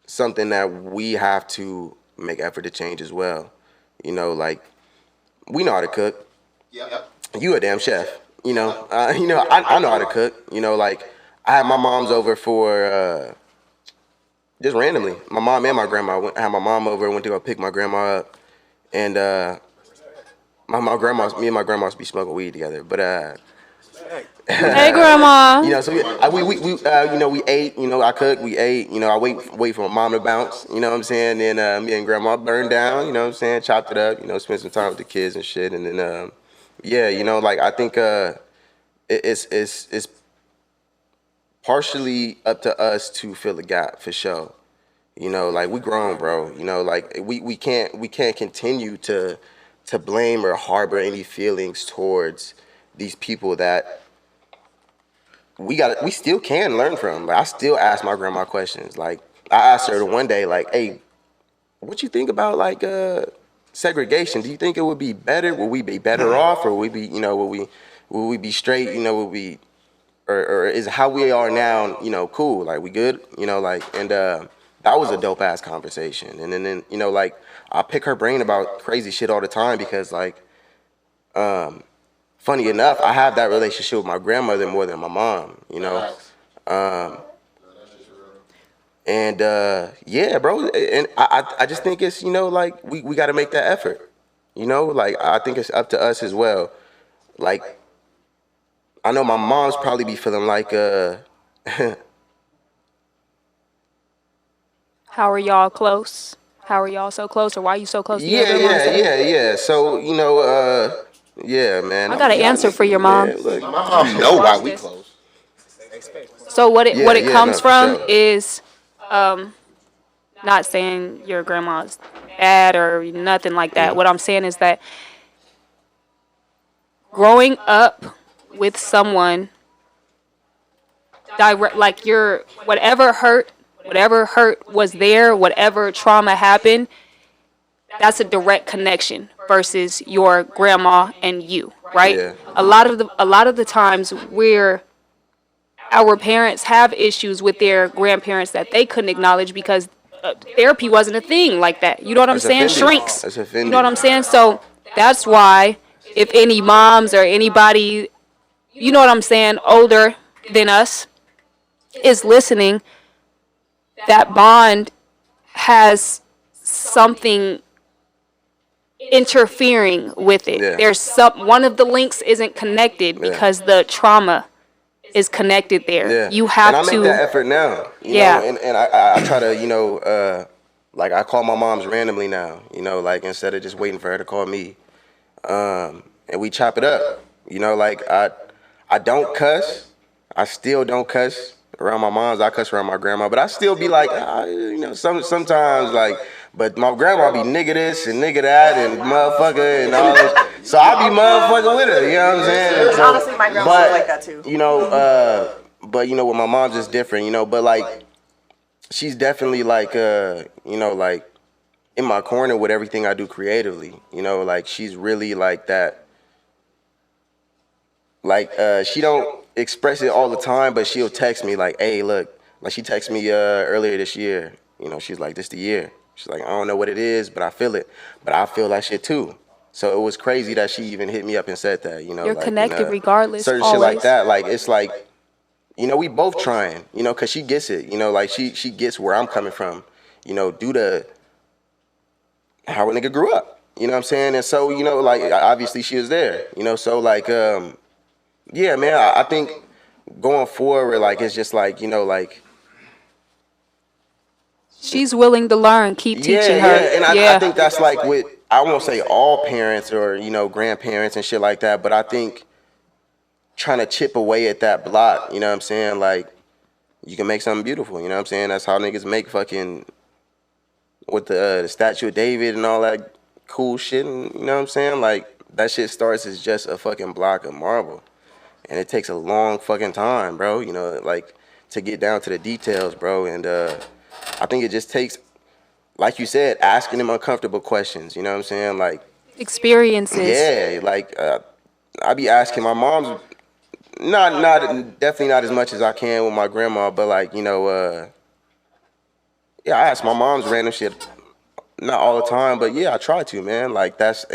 F: something that we have to make effort to change as well. Like we know how to cook. You a damn chef. I know how to cook. Like I had my moms over for just randomly. My mom and my grandma. I had my mom over, went to go pick my grandma up, and my grandma's, me and my grandma's be smoking weed together, but
G: Hey, grandma.
F: you know, so we ate, I cooked, we ate, I wait for my mom to bounce, you know what I'm saying? Then me and grandma burned down, you know what I'm saying? Chopped it up, spent some time with the kids and shit, and then yeah, like I think it's partially up to us to fill the gap for sure. Like we grown, bro. Like we can't continue to blame or harbor any feelings towards these people that we still can learn from. Like I still ask my grandma questions. Like I asked her one day, like, hey, what you think about like segregation? Do you think it would be better? Will we be better off, or will we be, will we be straight? Will we, or is how we are now, cool? Like we good? Like and that was a dope ass conversation. And then like I pick her brain about crazy shit all the time because like funny enough, I have that relationship with my grandmother more than my mom, Um, and yeah, bro. And I just think it's, like we got to make that effort. Like I think it's up to us as well. Like I know my mom's probably be feeling like
G: How are y'all close? How are y'all so close, or why are you so close to your
F: yeah,
G: grandma?
F: yeah. So, yeah, man.
G: I got an answer for your mom.
F: Yeah, look.
A: My mom know why we close.
G: So what it
F: Yeah,
G: comes
F: no, for
G: from
F: sure.
G: is not saying your grandma's bad or nothing like that. What I'm saying is that growing up with someone direct, like your whatever hurt was there, whatever trauma happened, that's a direct connection versus your grandma and you, right?
F: Yeah.
G: A lot of the times where our parents have issues with their grandparents that they couldn't acknowledge because therapy wasn't a thing like that. You know what I'm
F: That's
G: saying?
F: offended.
G: Shrinks.
F: That's
G: You know what
F: offended.
G: I'm saying? So that's why if any moms or anybody, you know what I'm saying, older than us is listening, that bond has something interfering with it.
F: Yeah.
G: There's one of the links isn't connected
F: Yeah.
G: because the trauma is connected there.
F: Yeah.
G: You
F: And I
G: have
F: make that
G: to,
F: effort now,
G: yeah.
F: and I try to, like I call my moms randomly now, like instead of just waiting for her to call me. And we chop it up. Like I don't cuss. I still don't cuss around my moms. I cuss around my grandma, but I still be like, sometimes like, but my grandma be nigga this and nigga that and motherfucker and all this. So I be motherfucker with her. You know what I'm saying? So,
D: Honestly, my grandma was like that too.
F: But with my mom's just different. But like, she's definitely like, like in my corner with everything I do creatively. Like she's really like that. Like she don't express it all the time, but she'll text me like, "Hey, look." Like she texted me earlier this year. She's like, "This the year." She's like, "I don't know what it is, but I feel it. But I feel that shit too." So it was crazy that she even hit me up and said that.
G: You're
F: like,
G: connected regardless,
F: certain
G: always.
F: shit like that. Like it's like, we both trying. Cause she gets it. Like she gets where I'm coming from. Due to how a nigga grew up. You know what I'm saying? And so like obviously she was there. So like yeah, man. I think going forward, like it's just like like
G: She's willing to learn. Keep teaching her.
F: yeah. And I think that's like with, I won't say all parents or grandparents and shit like that, but I think trying to chip away at that block. You know what I'm saying? Like you can make something beautiful. You know what I'm saying? That's how niggas make fucking with the Statue of David and all that cool shit. And you know what I'm saying? Like that shit starts as just a fucking block of marble. And it takes a long fucking time, bro. Like to get down to the details, bro. And I think it just takes, like you said, asking them uncomfortable questions. You know what I'm saying? Like
G: experiences.
F: yeah, like I be asking my mom's, not definitely not as much as I can with my grandma, but like yeah, I ask my mom's random shit, not all the time, but yeah, I try to, man. Like that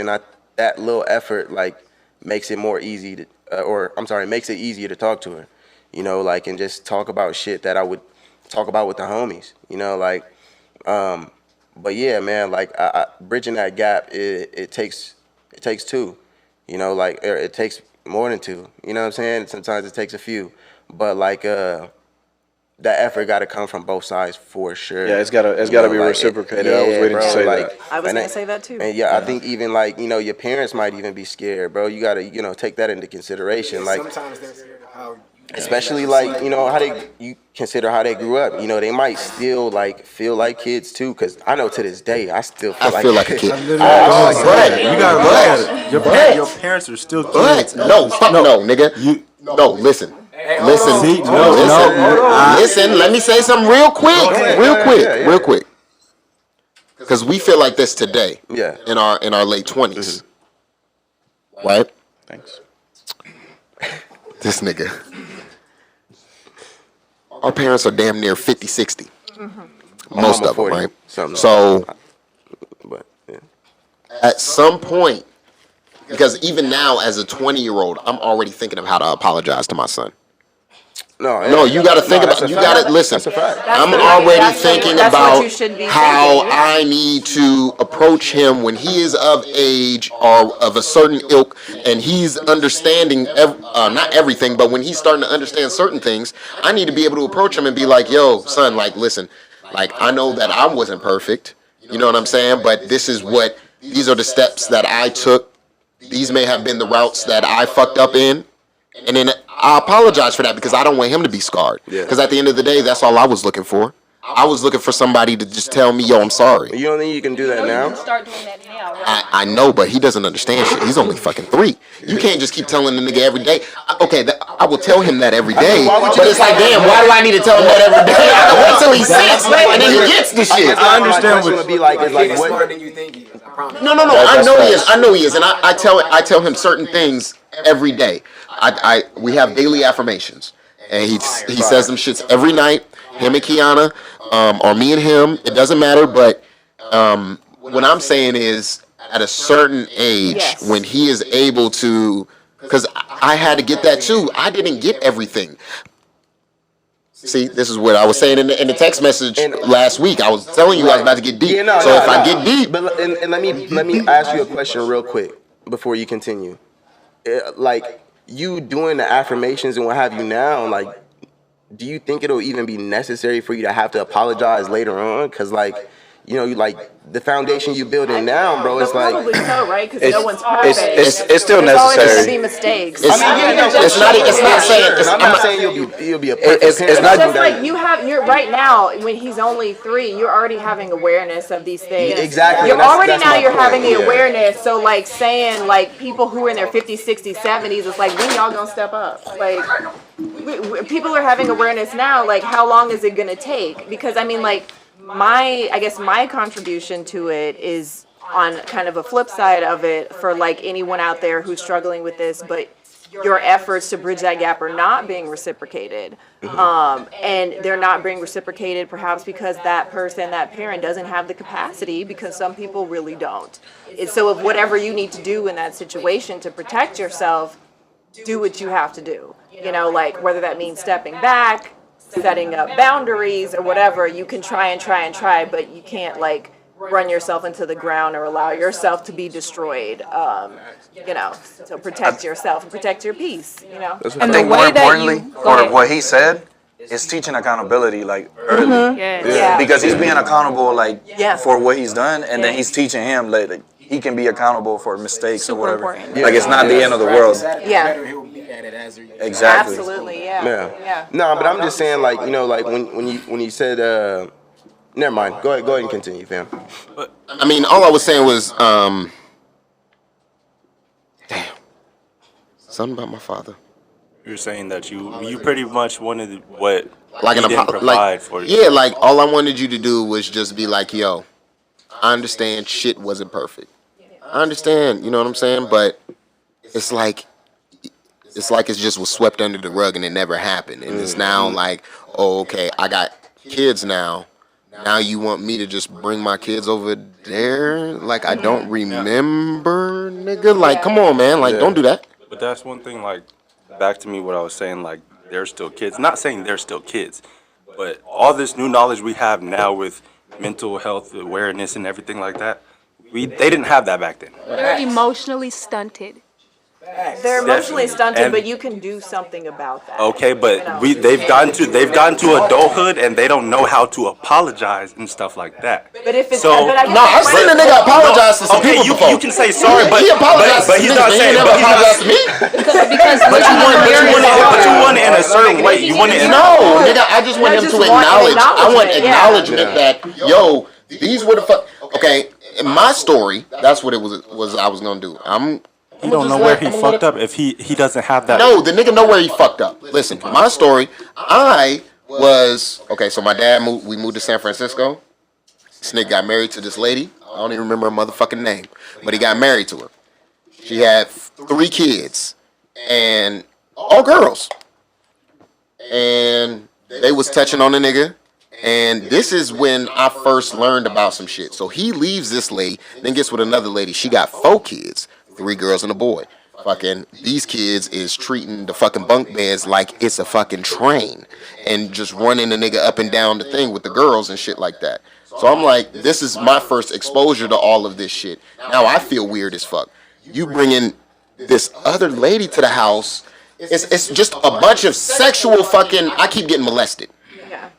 F: little effort like makes it more easy to, or I'm sorry, makes it easier to talk to her. Like and just talk about shit that I would talk about with the homies. Like, but yeah, man, like I bridging that gap, it takes two. You know, like it takes more than two. You know what I'm saying? Sometimes it takes a few, but like that effort got to come from both sides for sure.
B: Yeah, it's gotta be reciprocated. I was waiting to say that.
D: I was gonna say that too.
F: And I think even like your parents might even be scared, bro. You gotta take that into consideration. Like
C: Sometimes they're scared of how.
F: especially like how you consider how they grew up. They might still like feel like kids too. Cause I know to this day I still feel like
A: a kid.
H: You gotta look at it. Your parents are still kids.
A: No, fuck no, nigga. No, listen. Listen.
H: See,
A: Listen. Let me say something real quick. Because we feel like this today.
F: Yeah.
A: In our late 20s. Right?
B: Thanks.
A: This nigga. Our parents are damn near 50, 60. Most of them, right? So,
F: but yeah.
A: At some point, because even now as a 20-year-old, I'm already thinking of how to apologize to my son. No, you got to think about. You got to listen.
F: That's a fact.
A: I'm already thinking about
D: what you should be
A: how
D: thinking.
A: I need to approach him when he is of age or of a certain ilk, and he's understanding not everything, but when he's starting to understand certain things, I need to be able to approach him and be like, "Yo, son, like, listen, like, I know that I wasn't perfect. You know what I'm saying? But these are the steps that I took. These may have been the routes that I fucked up in." And then I apologize for that because I don't want him to be scarred. Because at the end of the day, that's all I was looking for. I was looking for somebody to just tell me, yo, I'm sorry.
F: You don't think you can do that now?
G: You can start doing that now, right?
A: I know, but he doesn't understand shit. He's only fucking 3. You can't just keep telling the nigga every day. Okay, I will tell him that every day. But it's like, damn, why do I need to tell him that every day? I gotta wait till he's 6 and then he gets the shit.
F: I understand what it would be like. It's like
C: He's
F: what?
C: smarter than you think he is. I promise.
A: No. I know he is, and I tell him certain things every day. We have daily affirmations, and he says them shits every night. Him and Kiana, or me and him, it doesn't matter. But what I'm saying is, at a certain age, when he is able to, because I had to get that too. I didn't get everything. See, this is what I was saying in the text message last week. I was telling you I was about to get deep. I get deep,
F: but and let me ask you a question real quick before you continue. Like you doing the affirmations and what have you now, like, do you think it'll even be necessary for you to have to apologize later on? Because like, you like the foundation you building now, bro. It's like
D: Probably so, right? Because no one's perfect.
B: It's still
D: There's always
B: necessary.
D: gonna be mistakes.
A: it's not saying.
F: I'm not saying you'll be a perfect
B: It's
F: parent.
B: not
D: Just like you're right now when he's only 3, you're already having awareness of these things.
F: Exactly.
D: You're
F: That's
D: already now
F: my
D: you're
F: point.
D: having the
F: Yeah.
D: awareness. So like saying like people who are in their 50s, 60s, 70s, it's like when y'all gonna step up? Like people are having awareness now. Like how long is it gonna take? Because I mean like my contribution to it is on kind of a flip side of it for like anyone out there who's struggling with this, but your efforts to bridge that gap are not being reciprocated. And they're not being reciprocated perhaps because that parent doesn't have the capacity, because some people really don't. And so if whatever you need to do in that situation to protect yourself, do what you have to do. Like whether that means stepping back, setting up boundaries or whatever, you can try, but you can't like run yourself into the ground or allow yourself to be destroyed. So protect yourself and protect your peace.
B: I think more importantly, for what he said, is teaching accountability like early.
D: Yeah.
B: Because he's being accountable
D: Yeah.
B: for what he's done, and then he's teaching him like he can be accountable for mistakes or whatever.
G: important.
B: Like it's not the end of the world.
D: Yeah.
C: He'll look at it as
B: Exactly.
D: Absolutely, yeah.
F: No, but I'm just saying, like, like when you said, never mind. Go ahead and continue, fam.
A: I mean, all I was saying was, damn, something about my father.
H: You're saying that you pretty much wanted what
A: Like
H: he
A: an
H: didn't provide for you.
A: Yeah, like all I wanted you to do was just be like, yo, I understand shit wasn't perfect. I understand, you know what I'm saying? But it's like it just was swept under the rug and it never happened. And it's now like, oh, okay, I got kids now. Now you want me to just bring my kids over there? Like I don't remember, nigga. Like, come on, man. Like, don't do that.
H: But that's one thing, like, back to me what I was saying, like, they're still kids. Not saying they're still kids, but all this new knowledge we have now with mental health awareness and everything like that, they didn't have that back then.
G: They're emotionally stunted.
D: They're emotionally
H: Definitely.
D: stunted,
H: And-
D: but you can do something about that.
H: Okay, but
D: You know?
H: they've gotten to adulthood and they don't know how to apologize and stuff like that.
D: But if it's
H: So
D: but I guess
A: No,
D: the
A: I've seen a
D: question-
A: nigga apologize to some
H: okay,
A: people
H: you
A: before.
H: can say sorry, but
A: he apologized
H: but
A: to
H: he's
A: niggas,
H: not
A: but he
H: saying.
A: never
H: But he's
A: apologized to
H: not.
A: me.
G: Because
H: But you want
G: very
H: it in a certain way. You want it in
A: No, nigga, I just want
D: I
A: him
D: just
A: to
D: want an
A: acknowledge. I want
D: acknowledgement, yeah.
A: acknowledgement that yo, these were the fuck. Okay, in my story, that's what it was. I was gonna do.
H: You don't know where he fucked up if he doesn't have that.
A: No, the nigga know where he fucked up. Listen, my story. I was okay. So my dad moved. We moved to San Francisco. This nigga got married to this lady. I don't even remember her motherfucking name, but he got married to her. She had 3 kids, and all girls. And they was touching on the nigga. And this is when I first learned about some shit. So he leaves this lady, then gets with another lady. She got 4 kids, 3 girls and a boy. Fucking these kids is treating the fucking bunk beds like it's a fucking train, and just running the nigga up and down the thing with the girls and shit like that. So I'm like, this is my first exposure to all of this shit. Now I feel weird as fuck. You bringing this other lady to the house. It's just a bunch of sexual fucking. I keep getting molested.
D: Yeah.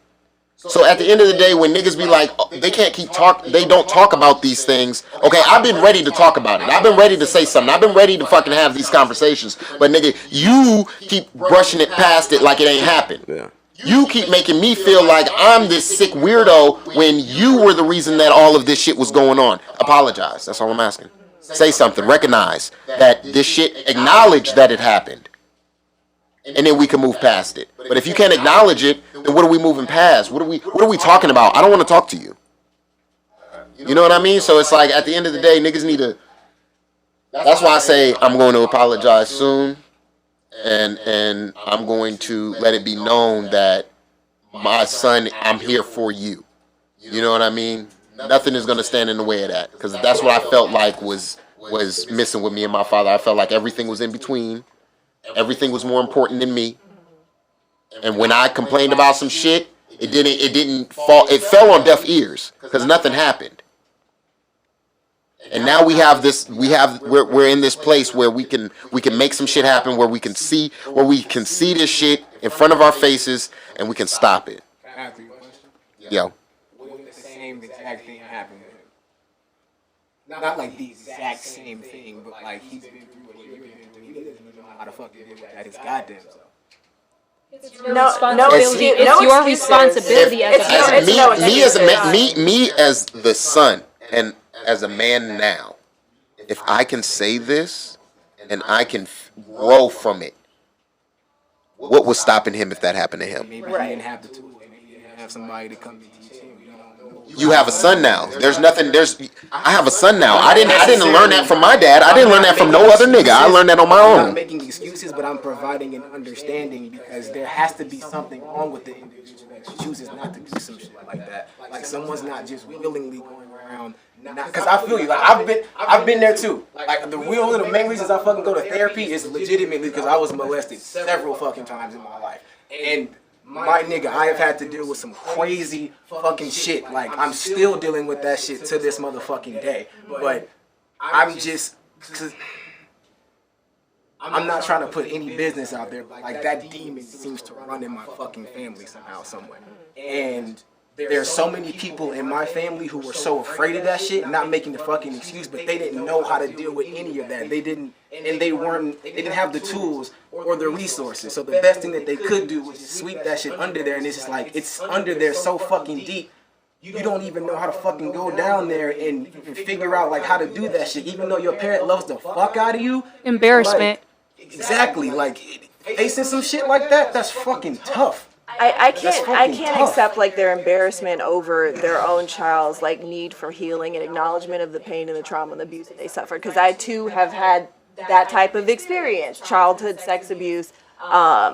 A: So at the end of the day, when niggas be like, oh, they can't keep talk, they don't talk about these things. Okay, I've been ready to talk about it. I've been ready to say something. I've been ready to fucking have these conversations. But nigga, you keep brushing it past it like it ain't happened.
F: Yeah.
A: You keep making me feel like I'm this sick weirdo when you were the reason that all of this shit was going on. Apologize. That's all I'm asking. Say something. Recognize that this shit. Acknowledge that it happened. And then we can move past it. But if you can't acknowledge it, then what are we moving past? What are we talking about? I don't want to talk to you. You know what I mean? So it's like at the end of the day, niggas need to. That's why I say I'm going to apologize soon, and I'm going to let it be known that my son, I'm here for you. You know what I mean? Nothing is going to stand in the way of that, because that's what I felt like was missing with me and my father. I felt like everything was in between. Everything was more important than me. And when I complained about some shit, it didn't fall. It fell on deaf ears because nothing happened. And now we have this. We're in this place where we can make some shit happen. Where we can see this shit in front of our faces, and we can stop it.
C: Can I ask you a question?
A: Yo.
C: Wouldn't the same exact thing happen to him? Not like the exact same thing, but like he's been through what you've been through. He doesn't even know how to fucking deal with that his goddamn self.
G: It's your responsibility as a parent.
A: Me as the son and as a man now, if I can say this and I can grow from it, what was stopping him if that happened to him?
C: Maybe he didn't have the tools. Maybe he didn't have somebody to come and teach him. You don't know.
A: You have a son now. I have a son now. I didn't learn that from my dad. I didn't learn that from no other nigga. I learned that on my
C: I'm not
A: own.
C: making excuses, but I'm providing an understanding because there has to be something wrong with the individual that chooses not to do some shit like that. Like someone's not just willingly going around. Because I feel you. Like I've been there too. Like one of the main reasons I fucking go to therapy is legitimately because I was molested several fucking times in my life. And my nigga, I have had to deal with some crazy fucking shit. Like, I'm still dealing with that shit to this motherfucking day. But I'm just, I'm not trying to put any business out there, but like that demon seems to run in my fucking family somehow, somewhere. And there's so many people in my family who were so afraid of that shit, not making the fucking excuse, but they didn't know how to deal with any of that. They didn't have the tools or the resources. So the best thing that they could do was just sweep that shit under there, and it's just like, it's under there so fucking deep, you don't even know how to fucking go down there and figure out like how to do that shit, even though your parent loves the fuck out of you.
G: Embarrassment.
C: Like, exactly. Like, facing some shit like that, that's fucking tough.
D: I can't
C: tough.
D: accept like their embarrassment over their own child's like need for healing and acknowledgement of the pain and the trauma and the abuse that they suffered, because I too have had that type of experience, childhood sex abuse,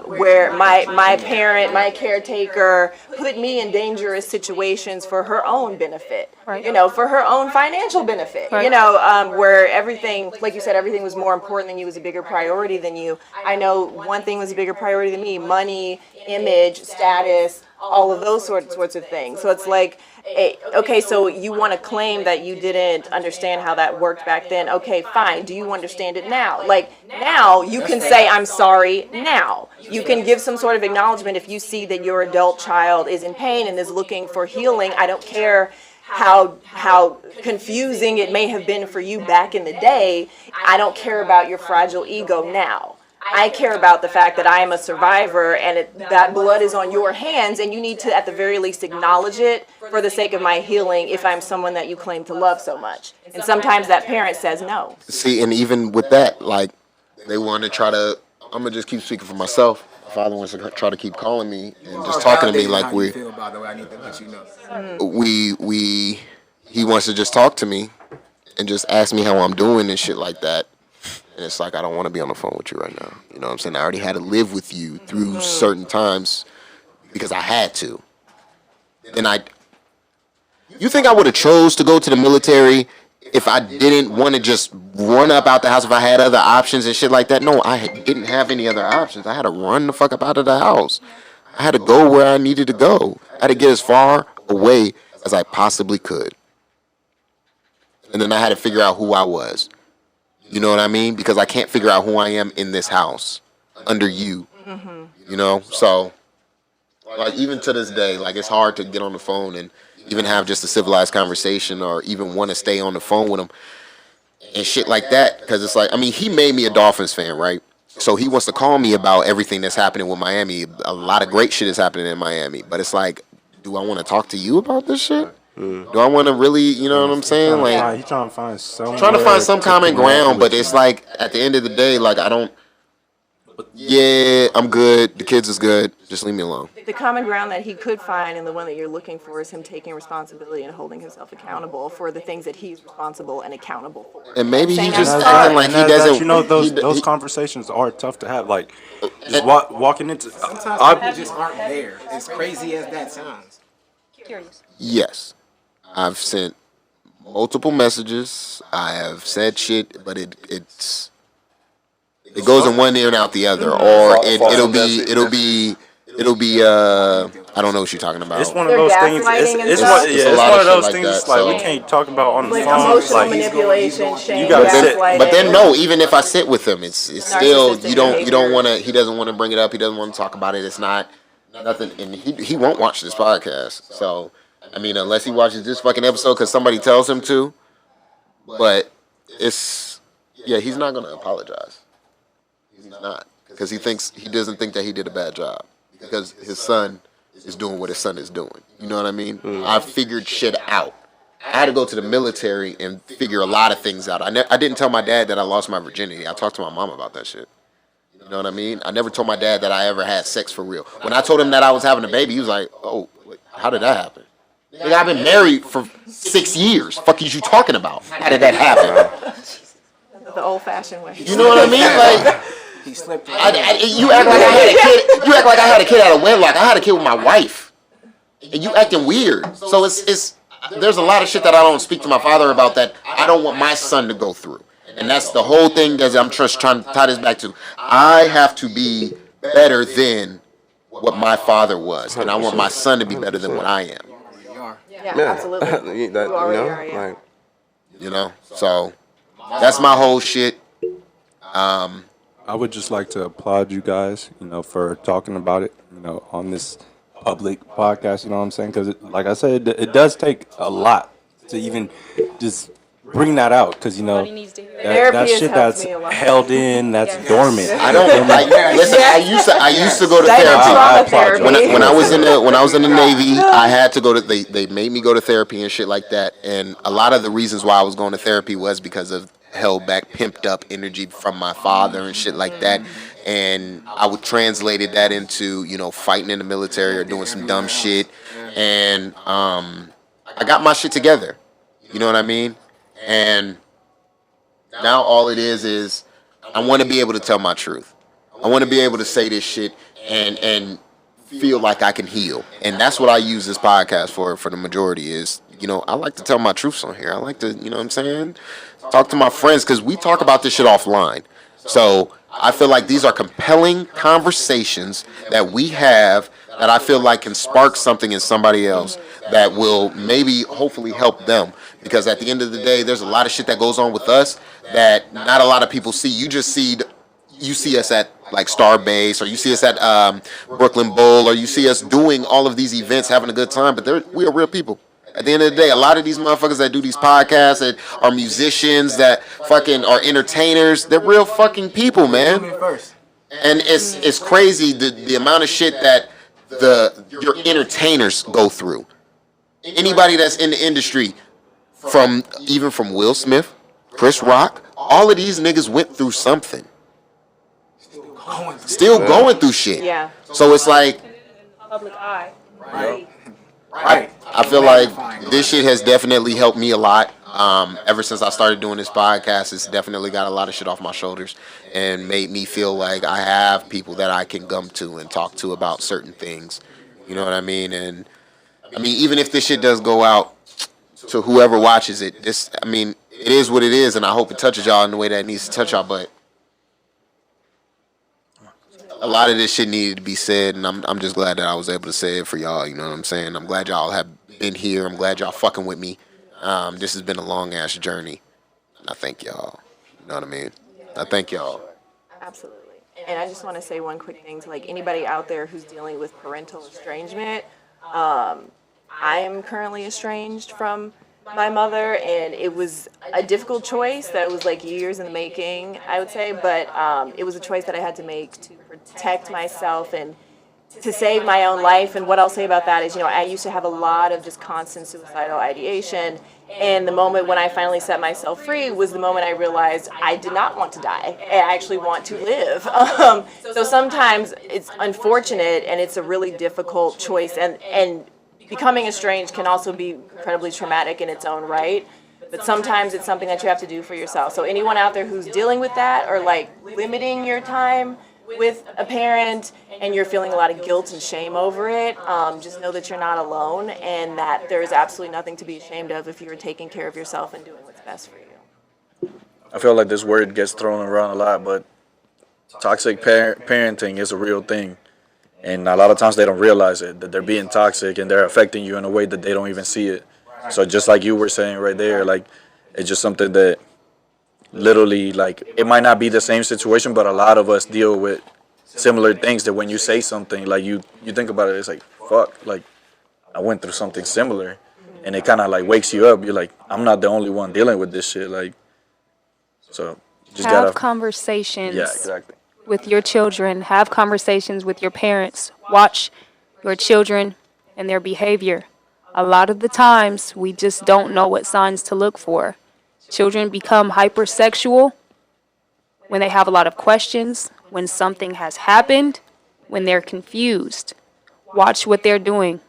D: where my parent, my caretaker put me in dangerous situations for her own benefit,
G: Right.
D: you know, for her own financial benefit,
G: Right.
D: you know, where everything, like you said, everything was more important than you, was a bigger priority than you. I know one thing was a bigger priority than me: money, image, status, all of those sorts of things. So it's like, okay, so you want to claim that you didn't understand how that worked back then. Okay, fine. Do you understand it now? Like, now you can say, I'm sorry now. You can give some sort of acknowledgement if you see that your adult child is in pain and is looking for healing. I don't care how confusing it may have been for you back in the day. I don't care about your fragile ego now. I care about the fact that I am a survivor and that blood is on your hands, and you need to at the very least acknowledge it for the sake of my healing if I'm someone that you claim to love so much. And sometimes that parent says no.
A: See, and even with that, like, they want to try to, I'm going to just keep speaking for myself. My father wants to try to keep calling me and just talking to me like
C: we feel about the way I need to let you know.
A: He wants to just talk to me and just ask me how I'm doing and shit like that. And it's like, I don't want to be on the phone with you right now. You know what I'm saying? I already had to live with you through certain times because I had to. And you think I would have chose to go to the military if I didn't want to just run up out the house if I had other options and shit like that? No, I didn't have any other options. I had to run the fuck up out of the house. I had to go where I needed to go. I had to get as far away as I possibly could. And then I had to figure out who I was. You know what I mean? Because I can't figure out who I am in this house under you. You know? So, like, even to this day, like, it's hard to get on the phone and even have just a civilized conversation or even want to stay on the phone with him and shit like that. Because it's like, I mean, he made me a Dolphins fan, right? So he wants to call me about everything that's happening with Miami. A lot of great shit is happening in Miami. But it's like, do I want to talk to you about this shit? Do I want to really, you know what I'm saying? Like,
I: he's trying to find
A: some common ground, but it's like at the end of the day, like, I don't. Yeah, I'm good. The kids is good. Just leave me alone.
D: The common ground that he could find and the one that you're looking for is him taking responsibility and holding himself accountable for the things that he's responsible and accountable for.
A: And maybe he just
I: And
A: acting like he doesn't.
I: You know, those conversations are tough to have. Like, just walking into.
C: Sometimes people just aren't there. As crazy as that sounds.
G: Curious.
A: Yes, I've sent multiple messages. I have said shit, but it goes in one ear and out the other, or it'll be I don't know what you're talking about.
I: It's one of those things. It's one of those things. It's like we can't talk about on the
D: Like
I: phone.
D: emotional
I: Like,
D: manipulation, shame,
I: you gotta sit.
D: gaslighting.
A: But then no, even if I sit with him, it's still
D: Narcissistic
A: you don't
D: behavior.
A: want to. He doesn't want to bring it up. He doesn't want to talk about it. It's not nothing, and he won't watch this podcast. So I mean, unless he watches this fucking episode because somebody tells him to. But he's not gonna apologize. He's not, because he doesn't think that he did a bad job because his son is doing what his son is doing. You know what I mean? I figured shit out. I had to go to the military and figure a lot of things out. I didn't tell my dad that I lost my virginity. I talked to my mom about that shit. You know what I mean? I never told my dad that I ever had sex for real. When I told him that I was having a baby, he was like, "Oh, how did that happen?" Nigga, I've been married for 6 years. Fuck is you talking about? How did that happen?
D: The old-fashioned way.
A: You know what I mean? Like,
C: He slipped.
A: you act like I had a kid. You act like I had a kid out of wedlock. I had a kid with my wife, and you acting weird. So it's there's a lot of shit that I don't speak to my father about that I don't want my son to go through, and that's the whole thing that I'm just trying to tie this back to. I have to be better than what my father was, and I want my son to be better than what I am.
D: Yeah, absolutely.
F: That,
D: You already are, yeah.
F: like,
A: You know, so that's my whole shit.
I: I would just like to applaud you guys, you know, for talking about it, you know, on this public podcast. You know what I'm saying? Because, like I said, it does take a lot to even just bring that out. Because, you know,
G: Everybody needs to hear it.
I: that
D: Therapy has
I: shit
D: helped
I: that's
D: me a lot.
I: held in, that's dormant.
A: I don't like. Listen, I used to go to
D: That is
A: therapy.
D: trauma
I: apologize.
D: therapy.
A: When I was in the Navy, I had to go to. They made me go to therapy and shit like that. And a lot of the reasons why I was going to therapy was because of held back, pimped up energy from my father and shit like that. And I would translated that into, you know, fighting in the military or doing some dumb shit. And I got my shit together. You know what I mean? And now all it is I want to be able to tell my truth. I want to be able to say this shit and feel like I can heal. And that's what I use this podcast for the majority is, you know, I like to tell my truths on here. I like to, you know what I'm saying, talk to my friends because we talk about this shit offline. So I feel like these are compelling conversations that we have that that I feel like can spark something in somebody else that will maybe hopefully help them. Because at the end of the day, there's a lot of shit that goes on with us that not a lot of people see. You see us at like StarBase, or you see us at Brooklyn Bowl, or you see us doing all of these events, having a good time. But we are real people. At the end of the day, a lot of these motherfuckers that do these podcasts, that are musicians, that fucking are entertainers, they're real fucking people, man. And it's crazy the amount of shit that your entertainers go through. Anybody that's in the industry, from Will Smith, Chris Rock, all of these niggas went through something. Still going through shit.
D: Yeah.
A: So it's like,
G: Public eye.
A: I feel like this shit has definitely helped me a lot. Ever since I started doing this podcast, it's definitely got a lot of shit off my shoulders and made me feel like I have people that I can come to and talk to about certain things. You know what I mean? And I mean, even if this shit does go out to whoever watches it, it is what it is, and I hope it touches y'all in the way that it needs to touch y'all. But a lot of this shit needed to be said, and I'm just glad that I was able to say it for y'all. You know what I'm saying? I'm glad y'all have been here. I'm glad y'all fucking with me. This has been a long ass journey, and I thank y'all. You know what I mean? I thank y'all.
D: Absolutely. And I just want to say one quick thing to like anybody out there who's dealing with parental estrangement. I am currently estranged from my mother, and it was a difficult choice that was like years in the making, I would say, but it was a choice that I had to make to protect myself and to save my own life. And what I'll say about that is, I used to have a lot of just constant suicidal ideation, and the moment when I finally set myself free was the moment I realized I did not want to die. I actually want to live. So sometimes it's unfortunate, and it's a really difficult choice, and becoming estranged can also be incredibly traumatic in its own right. But sometimes it's something that you have to do for yourself. So anyone out there who's dealing with that, or like limiting your time with a parent, and you're feeling a lot of guilt and shame over it, just know that you're not alone, and that there is absolutely nothing to be ashamed of if you're taking care of yourself and doing what's best for you.
B: I feel like this word gets thrown around a lot, but toxic parenting is a real thing. And a lot of times they don't realize it, that they're being toxic and they're affecting you in a way that they don't even see it. So just like you were saying right there, like, it's just something that literally, like, it might not be the same situation, but a lot of us deal with similar things that when you say something, like, you think about it, it's like, fuck, like, I went through something similar. And it kind of, like, wakes you up. You're like, I'm not the only one dealing with this shit. Like, so just
G: Have
B: gotta...
G: conversations.
B: Yeah, exactly.
G: With your children. Have conversations with your parents. Watch your children and their behavior. A lot of the times, we just don't know what signs to look for. Children become hypersexual when they have a lot of questions, when something has happened, when they're confused. Watch what they're doing.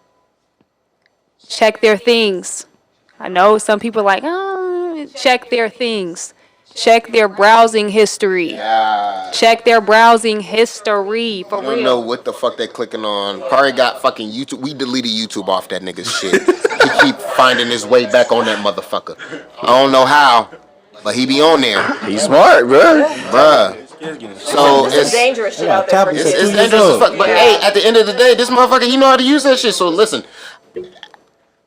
G: Check their things. I know some people are like, check their things. Check their browsing history.
A: Yeah.
G: Check their browsing history, for real.
A: I don't know what the fuck they clicking on. Probably got fucking YouTube. We deleted YouTube off that nigga's shit. He keep finding his way back on that motherfucker. I don't know how, but he be on there.
B: He's smart, bro.
A: Bruh. So
D: it's dangerous shit out there for kids.
A: It's dangerous as fuck. But hey, at the end of the day, this motherfucker, he know how to use that shit. So listen,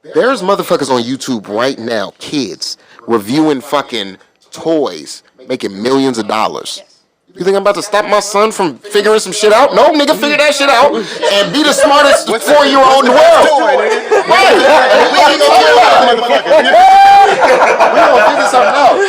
A: there's motherfuckers on YouTube right now, kids, reviewing fucking toys, making millions of dollars. You think I'm about to stop my son from figuring some shit out? No, nigga, figure that shit out and be the smartest 4-year-old in the world. Right. We gonna figure something out.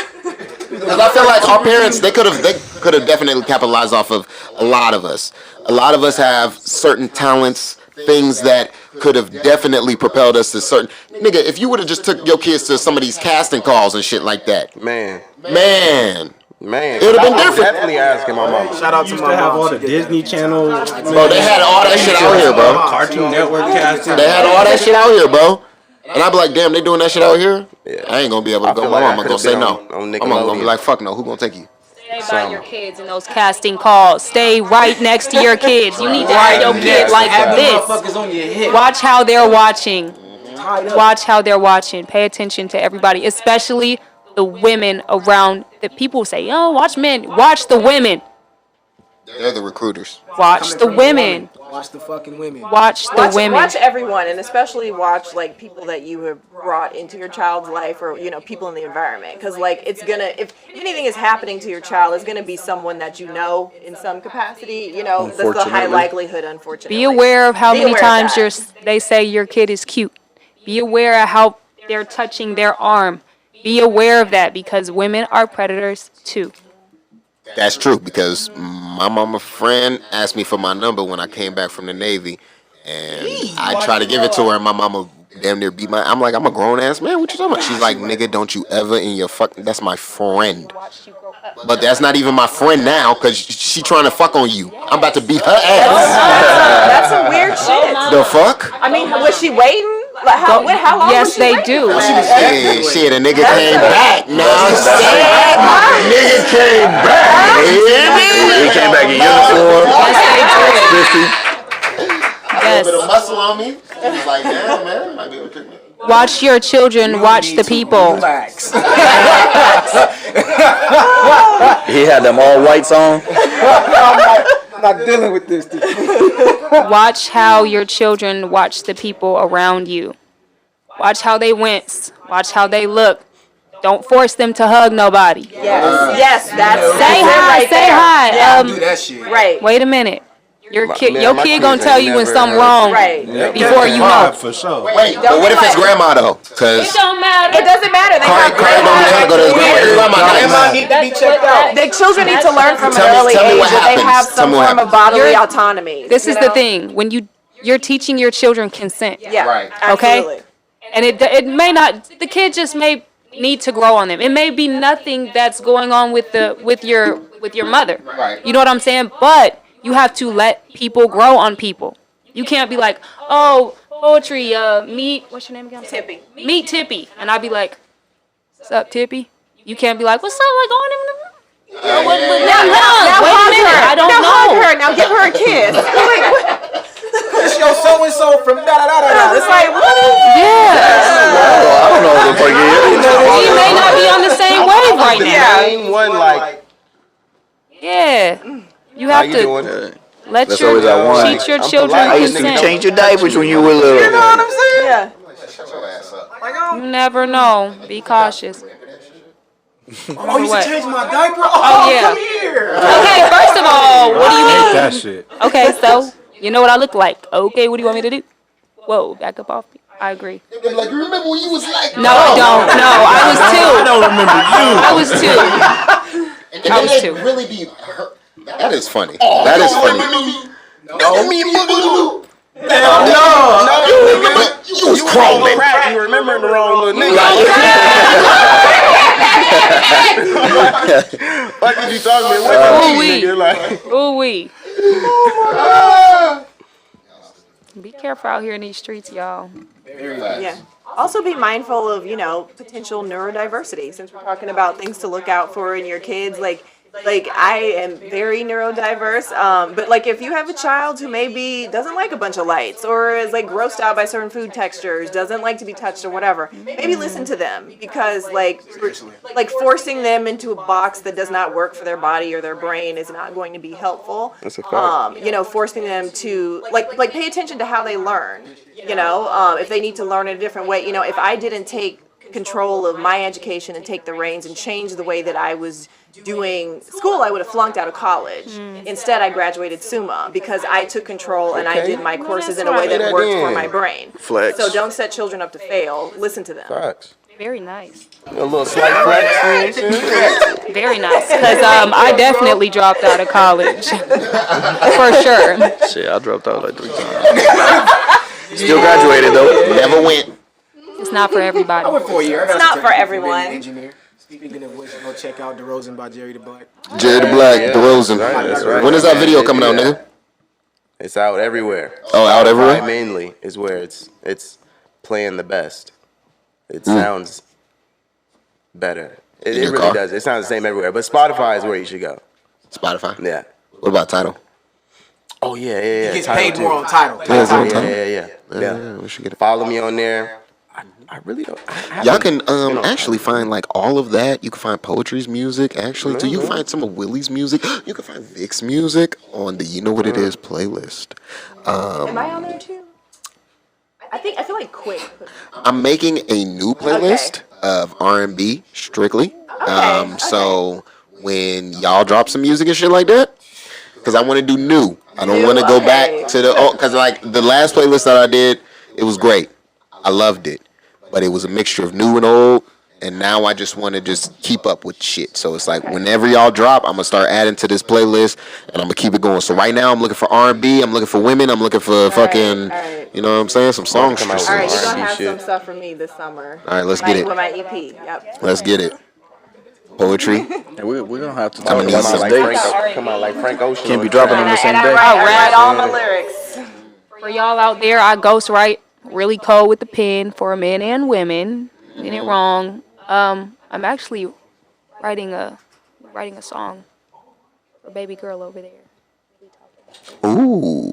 A: Because I feel like our parents, they could have definitely capitalized off of a lot of us. A lot of us have certain talents, things that could have definitely propelled us to certain... Nigga, if you would have just took your kids to some of these casting calls and shit like that.
F: Man.
A: It would have been different.
F: Definitely asking my mama.
C: Shout out to my
J: have
C: mom.
J: all the Disney Channel.
A: Bro, they had all that shit out here, bro.
J: Cartoon Network casting.
A: They had all that shit out here, bro. And I'd be like, damn, they doing that shit out here?
F: Yeah.
A: I ain't gonna be able to
F: I
A: go.
F: feel
A: My
F: like I
A: mama
F: could've
A: gonna say
F: been
A: no.
F: on
A: My mama gonna be
F: Nickelodeon.
A: like, fuck no, who gonna take you?
G: Stay by your kids in those casting calls. Stay right next to your kids. You need to have your kid like this.
C: Motherfuckers on your hip.
G: Watch how they're watching. Watch how they're watching. Pay attention to everybody, especially the women around. That people say, watch men. Watch the women.
A: They're the recruiters.
G: Watch the women.
C: Watch the fucking women.
G: Watch the women.
D: Watch everyone, and especially watch like people that you have brought into your child's life, or people in the environment. Because like it's gonna, if anything is happening to your child, it's gonna be someone that you know in some capacity. That's the high likelihood. Unfortunately,
G: Be aware of how many times they say your kid is cute. Be aware of how they're touching their arm. Be aware of that because women are predators too.
A: That's true because my mama friend asked me for my number when I came back from the Navy, and I tried to give it to her, and my mama damn near beat my. I'm like, I'm a grown ass man. What you talking about? She's like, nigga, don't you ever in your fucking. That's my friend, but that's not even my friend now because she trying to fuck on you. I'm about to beat her ass.
D: That's some weird shit.
A: The fuck?
D: I mean, was she waiting? Like how long?
G: Yes, they do.
A: Shit, a nigga came back. No, nigga came back.
B: He came back in uniform.
G: Yes.
A: A little bit of muscle on me. He was like, damn, man, you might be able to pick me.
G: Watch your children. Watch the people.
C: Relax.
B: He had them all whites on.
C: I'm not dealing with this.
G: Watch how your children watch the people around you. Watch how they wince. Watch how they look. Don't force them to hug nobody.
D: Yes, that's
G: Say hi.
D: right
G: Say
D: there.
G: hi.
D: Yeah.
C: Do that shit.
D: Right.
G: Wait a minute. Your
F: My
G: kid
F: kids
G: gonna tell you when
F: ain't
G: something
F: never
G: wrong
D: Right.
G: before you know.
I: For sure.
A: Wait, but what if it's grandma though? Because
G: Don't matter.
D: It doesn't matter. They have
A: Cardi gonna tell her go to his grandma.
C: Grandma need to be checked out.
D: The children need to learn from an
A: Tell me-
D: early
A: tell me
D: age
A: what
D: that they have
A: happens. Tell
D: some
A: me what
D: form of
A: happens.
D: bodily autonomy.
G: This is the thing. When you're teaching your children consent.
D: Yeah.
A: Right.
G: Okay?
D: Absolutely.
G: And it may not, the kid just may need to grow on them. It may be nothing that's going on with your mother.
A: Right.
G: You know what I'm saying? But you have to let people grow on people. You can't be like, oh, poetry, meet, what's your name again?
D: Tippy.
G: Meet Tippy. And I'd be like, what's up, Tippy? You can't be like, what's up? Like, going in the
D: Now
G: wait a
D: hug
G: minute,
D: her.
G: I don't
D: now
G: know.
D: hug her. Now give her a kiss.
C: It's your so and so from da da da da.
D: It's like, what?
G: Yeah.
B: I don't know what the fuck he is.
G: He may not be on the same wave right
F: The
G: now.
F: main one, like,
G: Yeah. You
F: how
G: have
F: you
G: to
F: doing?
G: let
B: That's always that one.
G: teach your
F: I'm
G: children
F: polite.
B: I used to
G: consent.
B: change your diapers when you were little.
C: You know what I'm saying?
D: Yeah.
A: Shut your ass up.
G: You never know. Be cautious.
C: Oh, you should
G: What?
C: change my diaper? Oh,
G: Oh, yeah.
C: come here.
G: Okay, first of all, what do you mean?
I: That shit.
G: Okay, so you know what I look like. Okay, what do you want me to do? Whoa, back up off me. I agree.
A: They be like, you remember when you was like,
G: No, I don't. No, I was two.
I: I don't remember you.
G: I was two.
A: and
G: I was
A: then
G: too.
A: they really be hurt. That is funny. That is funny. No, me Boogaloo. No, you was crawling.
F: You remembering the wrong little nigga. What did you talking about? What
G: Ooh-wee.
F: nigga? Like,
G: Ooh wee. Be careful out here in these streets, y'all.
D: Yeah. Also be mindful of, potential neurodiversity, since we're talking about things to look out for in your kids. Like I am very neurodiverse, but like if you have a child who maybe doesn't like a bunch of lights or is like grossed out by certain food textures, doesn't like to be touched or whatever, maybe listen to them, because like forcing them into a box that does not work for their body or their brain is not going to be helpful.
F: That's a fact.
D: Forcing them to like pay attention to how they learn. If they need to learn in a different way, if I didn't take control of my education and take the reins and change the way that I was doing school, I would have flunked out of college. Instead, I graduated summa because I took control and I did my courses in a way that worked for my brain.
B: Flex.
D: So don't set children up to fail. Listen to them.
F: facts.
G: Very nice.
F: A little slight flex. You know what I'm saying?
G: Very nice. Because I definitely dropped out of college. For sure.
B: Shit, I dropped out like 3 times. Still graduated though.
A: Never went.
G: It's not for everybody.
C: I went for a year.
D: It's not for everyone.
C: Engineer. Speaking of which, go check out DeRozan by Jerry the Black.
A: Jerry the Black, DeRozan.
F: That's right.
A: When is that video coming out, nigga?
F: It's out everywhere.
A: Oh, out everywhere?
F: Spotify mainly is where it's playing the best. It sounds better. It
A: your
F: really
A: car?
F: does. It sounds the same everywhere. But Spotify is where you should go.
A: Spotify.
F: Yeah.
A: What about Tidal?
F: Oh yeah.
C: He gets
F: Tidal
C: paid
F: too.
C: more on title.
A: Yeah, it's on Tidal.
F: Yeah.
A: We should get it.
F: Follow me on there. I really don't.
A: Y'all can actually find like all of that. You can find Poetry's music actually too. You can find some of Willie's music. You can find Vic's music on the You Know What It Is playlist.
D: Am I on there too? I feel like Quick.
A: I'm making a new playlist of R&B strictly. So when y'all drop some music and shit like that, because I want to do new. I don't want to go back to the old. Because like the last playlist that I did, it was great. I loved it, but it was a mixture of new and old. And now I just want to just keep up with shit. So it's like whenever y'all drop, I'm gonna start adding to this playlist, and I'm gonna keep it going. So right now I'm looking for R&B. I'm looking for women. I'm looking for fucking, you know what I'm saying? Some songs.
D: All right, you're gonna have some stuff for me this summer.
A: All right, let's get it.
D: With my EP. Yep.
A: Let's get it. Poetry.
B: And we're gonna have to
A: I'm
B: talk
A: gonna
B: about
A: need
B: some
A: some
B: dates.
F: Come out like Frank Ocean.
B: Can't be dropping on the same day.
D: I write all my lyrics.
G: For y'all out there, I ghostwrite really cold with the pen for men and women. Get it wrong. I'm actually writing a song for baby girl over there.
A: Ooh.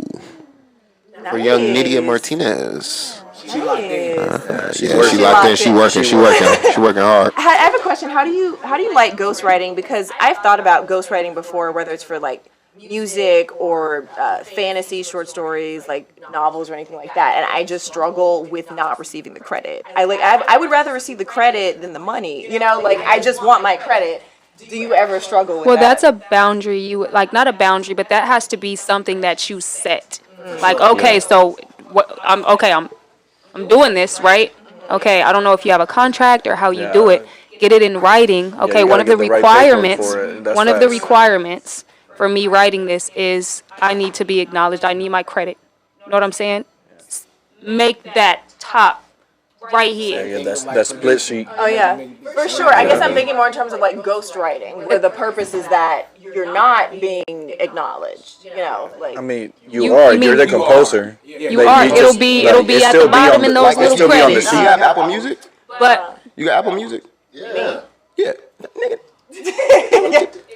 A: For young Nydia Martinez.
C: She locked in.
A: Yeah, she locked in. She working. She working hard.
D: I have a question. How do you like ghostwriting? Because I've thought about ghostwriting before, whether it's for like music or fantasy short stories, like novels or anything like that, and I just struggle with not receiving the credit. I would rather receive the credit than the money. You know, like I just want my credit. Do you ever struggle with that?
G: Well, that's a boundary. You like not a boundary, but that has to be something that you set. Like, okay, so what? I'm doing this, right? Okay, I don't know if you have a contract or how you do it. Get it in writing. Okay, one of the requirements. One of the requirements for me writing this is I need to be acknowledged. I need my credit. You know what I'm saying? Make that top right here.
B: Yeah, that split sheet.
D: Oh yeah, for sure. I guess I'm thinking more in terms of like ghostwriting, where the purpose is that you're not being acknowledged. You know, like.
B: I mean, you're the composer.
G: You are. It'll be at the bottom in those little credits.
F: You got Apple Music?
G: But
F: You got Apple Music? Yeah. Yeah. Nigga.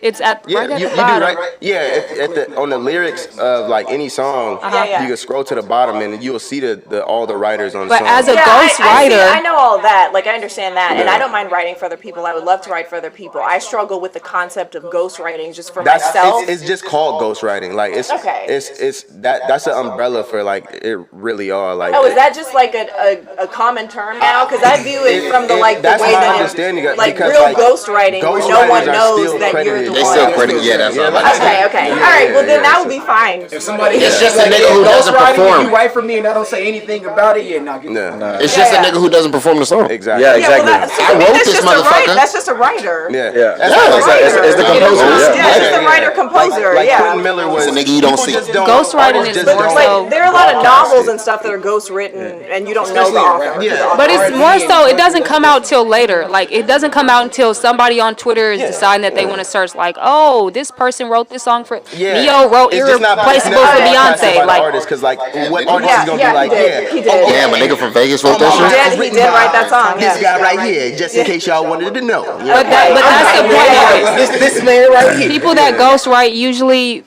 G: it's right at
F: You
G: the
F: do
G: bottom.
F: right. Yeah, on the lyrics of like any song, you can scroll to the bottom and you'll see all the writers on the
G: But
F: song.
G: as a ghostwriter,
D: I know all that. Like I understand that, and I don't mind writing for other people. I would love to write for other people. I struggle with the concept of ghostwriting just for myself.
F: It's just called ghostwriting. Like it's that's an umbrella for like it really are like.
D: Oh, is that just like a common term now? Because I view it from the way
F: that's my
D: that
F: understanding.
D: like
F: because,
D: real ghostwriting, where no one knows that you're the
A: They
D: one.
A: still credit. Yeah, that's all.
D: Okay. All right. Well, then that would be fine.
C: If somebody
A: It's just a nigga who doesn't perform.
C: You write for me and I don't say anything about it,
A: It's just a nigga who doesn't perform the song.
F: Exactly.
B: Yeah, exactly.
A: I wrote this motherfucker.
D: That's just a writer.
F: Yeah.
B: It's the composer.
D: Yeah, it's just a writer-composer.
F: Like
D: Yeah.
F: Quentin Miller was
A: a nigga you don't see.
G: ghostwriting is more so.
D: There are a lot of novels and stuff that are ghostwritten, and you don't know the author.
F: Yeah.
G: But it's more so. It doesn't come out till later. Like it doesn't come out until somebody on Twitter is deciding that they want to search. Like, oh, this person wrote this song for Neo wrote Irreplaceable for Beyonce. Like,
F: because like what artist is gonna be like?
D: He did.
A: Damn, a nigga from Vegas wrote that shit.
D: He did write that song.
F: This guy right here, just in case y'all wanted to know.
G: but that's the point.
C: This man right here.
G: People that ghostwrite usually,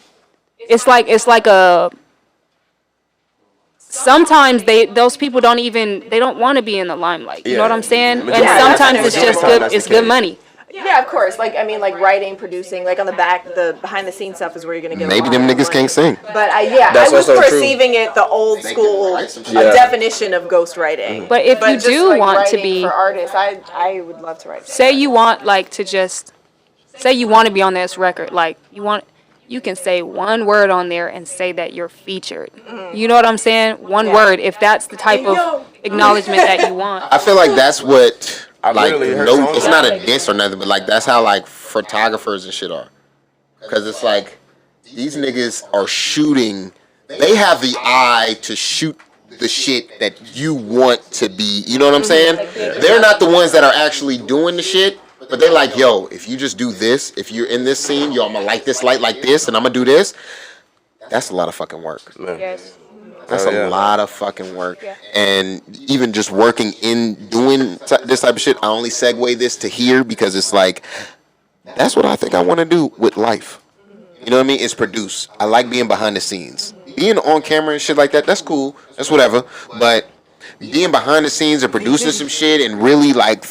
G: it's like a. Sometimes those people don't want to be in the limelight. You know what I'm saying? And sometimes it's just good. It's good money.
D: Yeah, of course. Like I mean, like writing, producing, like on the behind the scenes stuff is where you're gonna get.
A: Maybe them niggas can't sing.
D: But I was perceiving it the old school definition of ghostwriting.
G: But if you do want to be
D: for artists, I would love to write.
G: Say you want say you want to be on this record, like you can say one word on there and say that you're featured. You know what I'm saying? One word, if that's the type of acknowledgement that you want.
A: I feel like that's what like
F: songs
A: it's not a diss or nothing, but like that's how like photographers and shit are. Cause it's like these niggas are shooting. They have the eye to shoot the shit that you want to be. You know what I'm saying? They're not the ones that are actually doing the shit. But they're like, yo, if you just do this, if you're in this scene, yo, I'm gonna light this light like this, and I'm gonna do this. That's a lot of fucking work.
G: Yes.
A: That's a lot of fucking work. Yeah. And even just working in doing this type of shit, I only segue this to here because it's like, that's what I think I want to do with life. You know what I mean? It's produce. I like being behind the scenes. Being on camera and shit like that, that's cool. That's whatever. But being behind the scenes and producing some shit and really like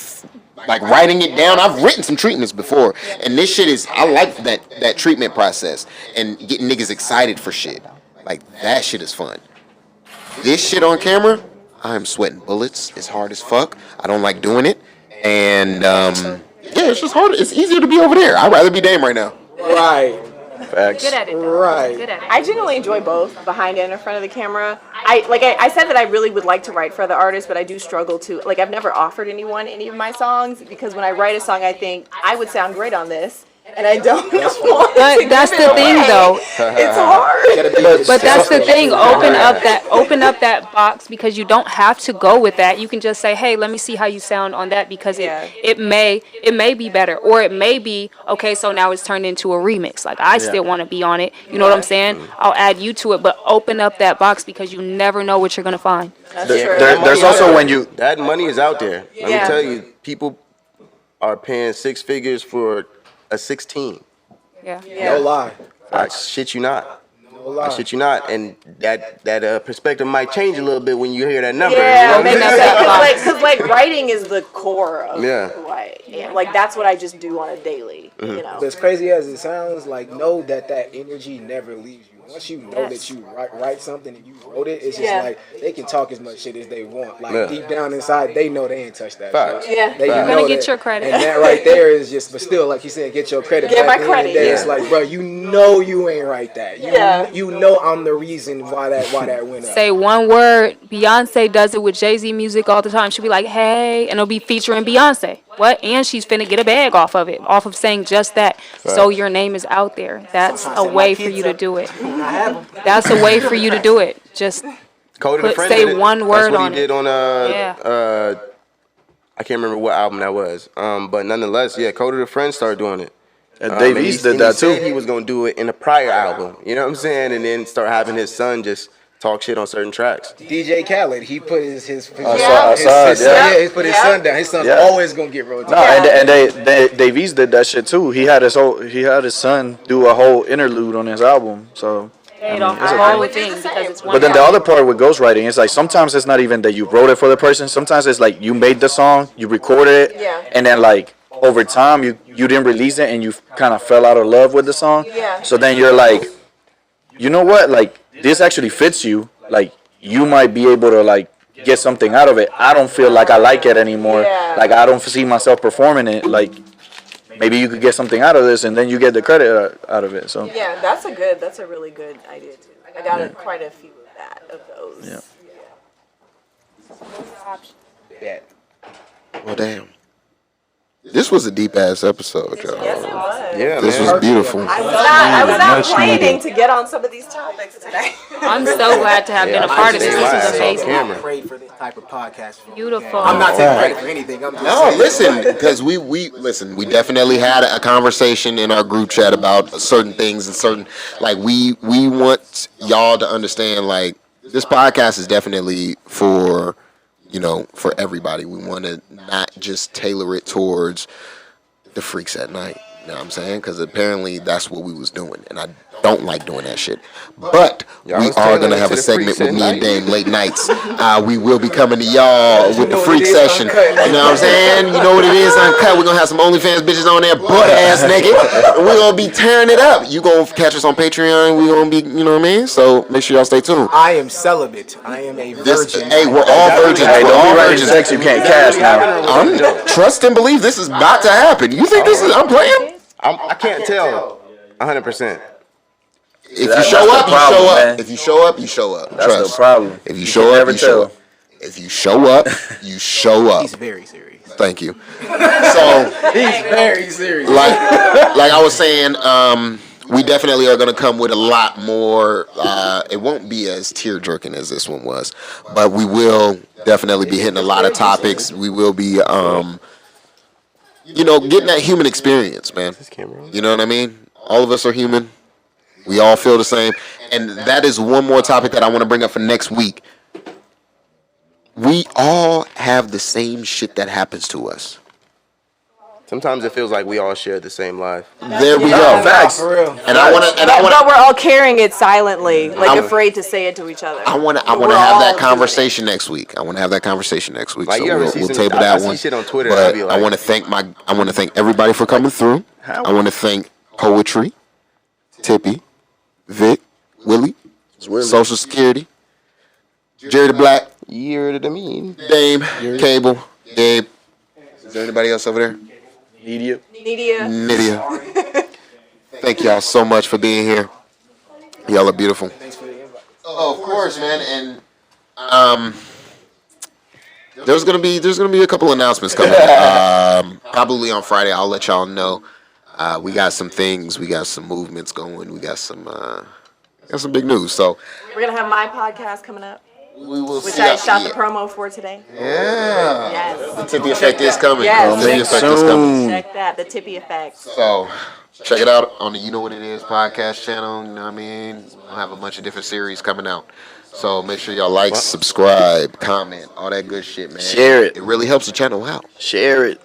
A: writing it down. I've written some treatments before, and this shit is, I like that treatment process and getting niggas excited for shit. Like that shit is fun. This shit on camera, I'm sweating bullets. It's hard as fuck. I don't like doing it, and yeah, it's just hard. It's easier to be over there. I'd rather be Dame right now.
J: Right.
F: Facts.
G: Good at it. Though.
J: Right.
G: Good at it.
D: I genuinely enjoy both behind and in front of the camera. I said that I really would like to write for other artists, but I do struggle to, like, I've never offered anyone any of my songs because when I write a song, I think I would sound great on this. And I don't want
G: But
D: to
G: that's
D: give
G: the
D: it
G: thing,
D: away.
G: though.
D: It's hard.
G: But that's the thing. Open up that box because you don't have to go with that. You can just say, "Hey, let me see how you sound on that," because it may be better, or it may be okay. So now it's turned into a remix. Like I still want to be on it. You know what I'm saying? I'll add you to it, but open up that box because you never know what you're gonna find.
D: That's true.
F: There's also when you that money is out there. Let
D: Yeah.
F: me tell you, people are paying 6 figures for a 16.
G: Yeah.
J: No lie.
F: I shit you not.
J: No lie.
F: I shit you not. And that perspective might change a little bit when you hear that number.
D: Yeah,
F: you know what I'm saying?
D: because like writing is the core of
F: Yeah.
D: who I am. Like that's what I just do on a daily. You know.
J: But as crazy as it sounds, like know that energy never leaves you. Once you know that you write something and you wrote it, it's just like they can talk as much shit as they want. Like deep down inside, they know they ain't touched that shit.
D: Yeah.
J: They
G: You're
J: know
G: gonna get
J: that.
G: your credit.
J: And that right there is just, but still, like you said, get your credit.
D: Get
J: Back
D: my
J: at the end of
D: credit,
J: the day,
D: yeah.
J: It's like, bro, you know you ain't write that. You know I'm the reason why that went up.
G: Say one word. Beyonce does it with Jay-Z music all the time. She'll be like, "Hey," and it'll be featuring Beyonce. What? And she's finna get a bag off of it, off of saying just that. So your name is out there. That's a way for you to do it. That's a way for you to do it. Just
F: Code of the Friend
G: say
F: did it.
G: one word
F: That's what
G: on
F: he did
G: it.
F: on I can't remember what album that was. But nonetheless, Code of the Friend started doing it.
B: And Dave East did that
F: He said
B: too.
F: he was gonna do it in a prior album. You know what I'm saying? And then start having his son just talk shit on certain tracks.
J: DJ Khaled, he put his
B: he
J: son
B: put
J: his son down. His son's always gonna get rotated.
B: No, and Dave East did that shit too. He had his son do a whole interlude on his album. So
G: Paid off the whole thing because it's one.
B: But then the other part with ghostwriting is like sometimes it's not even that you wrote it for the person. Sometimes it's like you made the song, you recorded it, and then like over time you didn't release it and you kind of fell out of love with the song.
D: Yeah.
B: So then you're like, you know what? Like this actually fits you. Like you might be able to like get something out of it. I don't feel like I like it anymore.
D: Yeah.
B: Like I don't see myself performing it. Like maybe you could get something out of this and then you get the credit out of it. So
D: Yeah, that's a really good idea too. I got quite a few of those.
B: Yeah.
J: Yeah.
A: Well, damn. This was a deep ass episode, y'all.
D: Yes, it was.
F: Yeah,
A: This
F: man.
A: was beautiful.
D: I was not
I: Much
D: planning
I: needed.
D: to get on some of these topics today.
G: I'm so glad to have been a part of this. This is amazing.
J: I prayed for this type of podcast.
G: Beautiful.
J: I'm not taking credit for anything. I'm just
A: No,
J: saying.
A: listen, because we listen. We definitely had a conversation in our group chat about certain things and certain like we want y'all to understand. Like this podcast is definitely for for everybody. We want to not just tailor it towards the freaks at night. You know what I'm saying? Because apparently that's what we was doing, and I don't like doing that shit. But
F: Y'all
A: we
F: was
A: are
F: tailoring
A: gonna
F: it
A: have
F: to
A: a
F: the
A: segment
F: freaks
A: with
F: at
A: me and
F: night.
A: Dame late nights. We will be coming to y'all with the freak session. You know what I'm saying? You know what it is? Uncut. We're gonna have some OnlyFans bitches on there, butt ass naked. We're gonna be tearing it up. You gonna catch us on Patreon. We gonna be, you know what I mean? So make sure y'all stay tuned.
J: I am celibate. I am a virgin.
A: Hey, we're all virgins.
B: Hey,
A: We're
B: don't
A: all
B: be writing
A: virgins.
B: sex you can't cash now.
A: Trust and believe this is about to happen. You think this is? I'm playing.
F: I can't tell 100%.
A: If you
B: That's
A: show
B: the
A: up, you
B: problem,
A: show up.
B: man.
A: If you show up, you show up.
B: That's
A: Trust.
B: the problem.
A: If you
B: You
A: show
B: can
A: up,
B: never
A: you show up.
B: tell.
A: If you show up, you show up.
J: He's very serious.
A: Thank you. So,
J: He's very serious.
A: like I was saying, we definitely are going to come with a lot more. It won't be as tear jerking as this one was, but we will definitely be hitting a lot of topics. We will be, getting that human experience, man. You know what I mean? All of us are human. We all feel the same. And that is one more topic that I want to bring up for next week. We all have the same shit that happens to us.
F: Sometimes it feels like we all share the same life.
A: There we
B: No,
A: go.
B: facts.
J: For real.
A: And I want to. And I want
D: But
A: to.
D: we're all carrying it silently, like afraid to say it to each other.
A: I want to
D: But we're
A: have
D: all
A: that
D: doing
A: conversation next week. I want to have that conversation next week.
F: Like,
A: So
F: you ever
A: we'll
F: see some-
A: table
F: I
A: that
F: see
A: one.
F: shit on Twitter and I
A: But
F: be
A: I
F: like-
A: want to thank everybody for coming through.
F: How-
A: I want to thank Poetry, Tippy, Vic, Willie, Social Security, Jerry the Black,
F: Year to mean.
A: Dame, Cable, Gabe. Is there anybody else over there?
B: Media.
A: Nydia. Thank y'all so much for being here. Y'all are beautiful. Oh, of course, man. And there's gonna be a couple announcements coming. Probably on Friday. I'll let y'all know. We got some things. We got some movements going. We got some big news. So
D: We're gonna have my podcast coming up,
A: we will
D: which
A: see.
D: I shot the promo for today.
A: Yeah.
D: Yes.
A: The Tippy Effect is coming.
D: Yes.
A: The Tippy Effect is coming.
D: Check that, the Tippy Effect.
A: So check it out on the You Know What It Is podcast channel. You know what I mean? We'll have a bunch of different series coming out. So make sure y'all like, subscribe, comment, all that good shit, man.
B: Share it.
A: It really helps the channel out.
B: Share it.